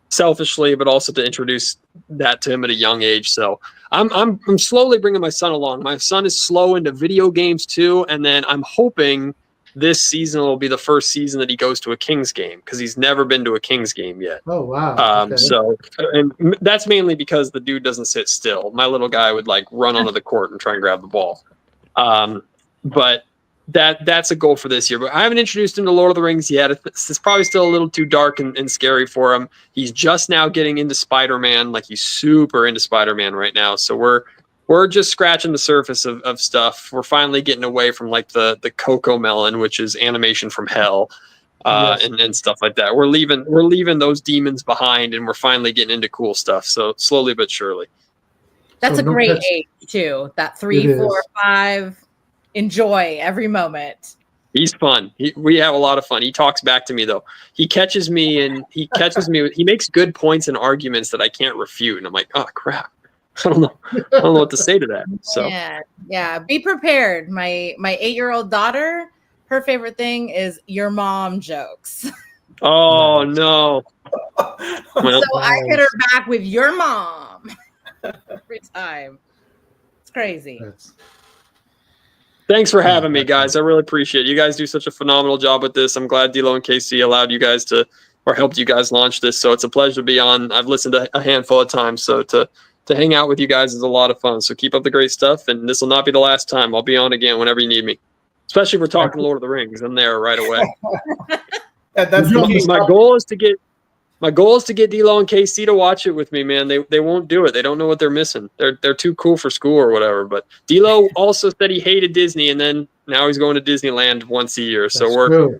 selfishly, but also to introduce that to him at a young age. So I'm slowly bringing my son along. My son is slow into video games too. And then I'm hoping this season will be the first season that he goes to a Kings game because he's never been to a Kings game yet. Oh, wow. Okay. So, and that's mainly because the dude doesn't sit still. My little guy would like run onto the court and try and grab the ball. But that's a goal for this year. But I haven't introduced him to Lord of the Rings yet. It's probably still a little too dark and scary for him. He's just now getting into Spider-Man. Like he's super into Spider-Man right now. So we're just scratching the surface of stuff. We're finally getting away from like the Coco Melon, which is animation from hell, and stuff like that. We're leaving those demons behind, and we're finally getting into cool stuff. So slowly but surely. That's a great age too. That 3, 4, 5. Enjoy every moment. He's fun. We have a lot of fun. He talks back to me though. He catches me. He makes good points and arguments that I can't refute, and I'm like, oh crap. I don't know what to say to that. So yeah. Be prepared. My 8-year-old daughter, her favorite thing is your mom jokes. Oh no! So I hit her back with your mom every time. It's crazy. Thanks for having me, guys. I really appreciate it. You guys do such a phenomenal job with this. I'm glad D-Lo and KC allowed you guys helped you guys launch this. So it's a pleasure to be on. I've listened to a handful of times, so to hang out with you guys is a lot of fun. So keep up the great stuff, and this will not be the last time. I'll be on again whenever you need me, especially if we're talking Lord of the Rings. I'm there right away. That's my goal is to get D-Lo and KC to watch it with me, man. They won't do it. They don't know what they're missing. They're too cool for school or whatever. But D-Lo also said he hated Disney, and then now he's going to Disneyland once a year. So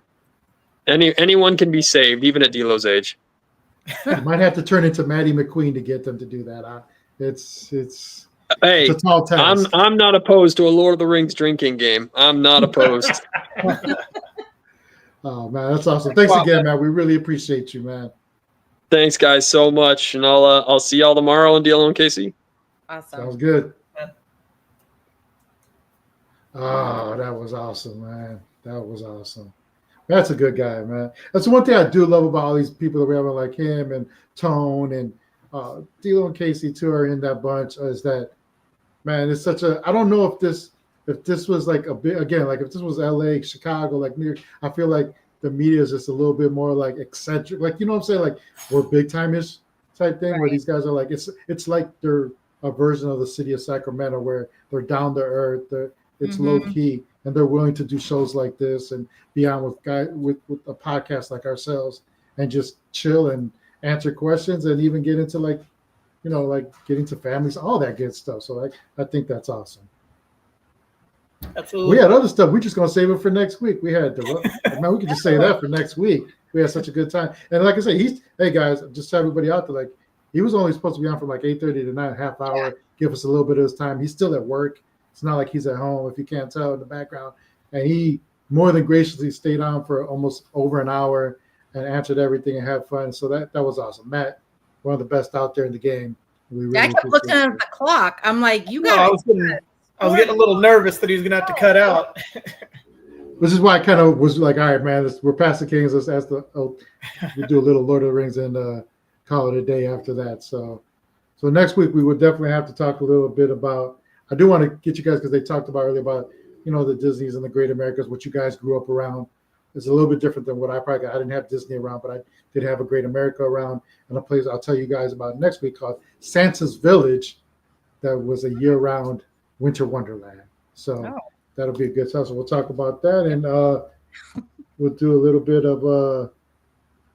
anyone can be saved, even at D-Lo's age. You might have to turn into Maddie McQueen to get them to do that. It's Hey, a tall task. I'm not opposed to a Lord of the Rings drinking game. I'm not opposed. Oh man, that's awesome. Thanks again, man. We really appreciate you, man. Thanks, guys, so much, and I'll see y'all tomorrow on D-Lo and KC. Awesome. Sounds good. Oh, that was awesome, man. That was awesome. That's a good guy, man. That's the one thing I do love about all these people that we have, like him and Tone and D'Lo and Casey too are in that bunch. Is that, man? It's such a. I don't know if this was like a bit again, like if this was L.A., Chicago, like New York. I feel like the media is just a little bit more like eccentric, like you know what I'm saying, like we're big time-ish type thing, where these guys are like it's like they're a version of the city of Sacramento where they're down to earth, it's low key, and they're willing to do shows like this and be on with a podcast like ourselves and just chill and answer questions and even get into like getting to families, all that good stuff. So I think that's awesome. Absolutely. We had other stuff. We're just gonna save it for next week. We had man, we could just say that for next week. We had such a good time. And like I say, hey guys, just tell everybody out there, like he was only supposed to be on from like 8:30 to 9, half hour, give us a little bit of his time. He's still at work. It's not like he's at home, if you can't tell in the background. And he more than graciously stayed on for almost over an hour and answered everything and had fun. So that was awesome. Matt, one of the best out there in the game. We really I kept looking at the clock. I'm like, you guys. I was getting a little nervous that he was going to have to cut out. This is why I kind of was like, all right, man, we're past the Kings. Let's ask we do a little Lord of the Rings and call it a day after that. So next week we would definitely have to talk a little bit about. I do want to get you guys, because they talked about earlier about the Disneys and the Great Americas, what you guys grew up around. It's a little bit different than what I probably got. I didn't have Disney around, but I did have a Great America around, and a place I'll tell you guys about next week called Santa's Village, that was a year-round winter wonderland. So that'll be a good stuff. So we'll talk about that, and we'll do a little bit of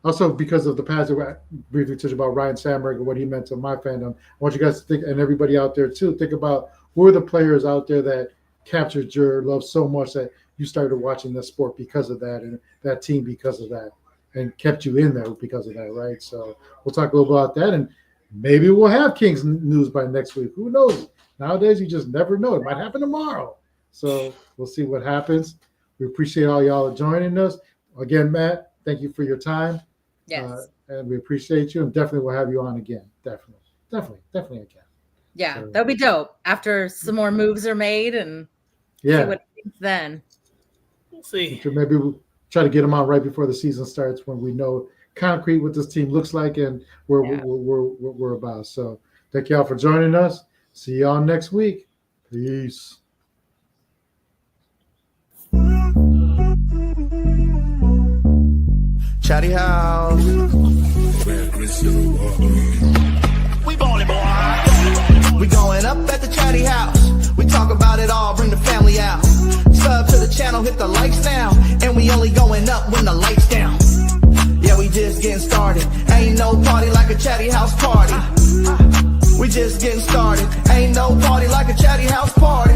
also, because of the past, I briefly touched about Ryne Sandberg and what he meant to my fandom. I want you guys to think, and everybody out there too, think about who are the players out there that captured your love so much that you started watching the sport because of that, and that team because of that, and kept you in there because of that, right? So we'll talk a little about that, and maybe we'll have Kings news by next week. Who knows? Nowadays, you just never know. It might happen tomorrow. So we'll see what happens. We appreciate all y'all joining us. Again, Matt, thank you for your time. Yes. And we appreciate you, and definitely we'll have you on again. Definitely again. Yeah, So, that'll be dope after some more moves are made and see what happens then. We'll see. Maybe we'll try to get them on right before the season starts, when we know concrete what this team looks like and where we're about. So thank y'all for joining us. See y'all next week. Peace. Chatty house. We ballin', boy. We going up at the Chatty house. We talk about it all, bring the family out. Sub to the channel, hit the lights down. And we only going up when the lights down. Yeah, we just getting started. Ain't no party like a Chatty house party. We just getting started. Ain't no party like a Chatty house party.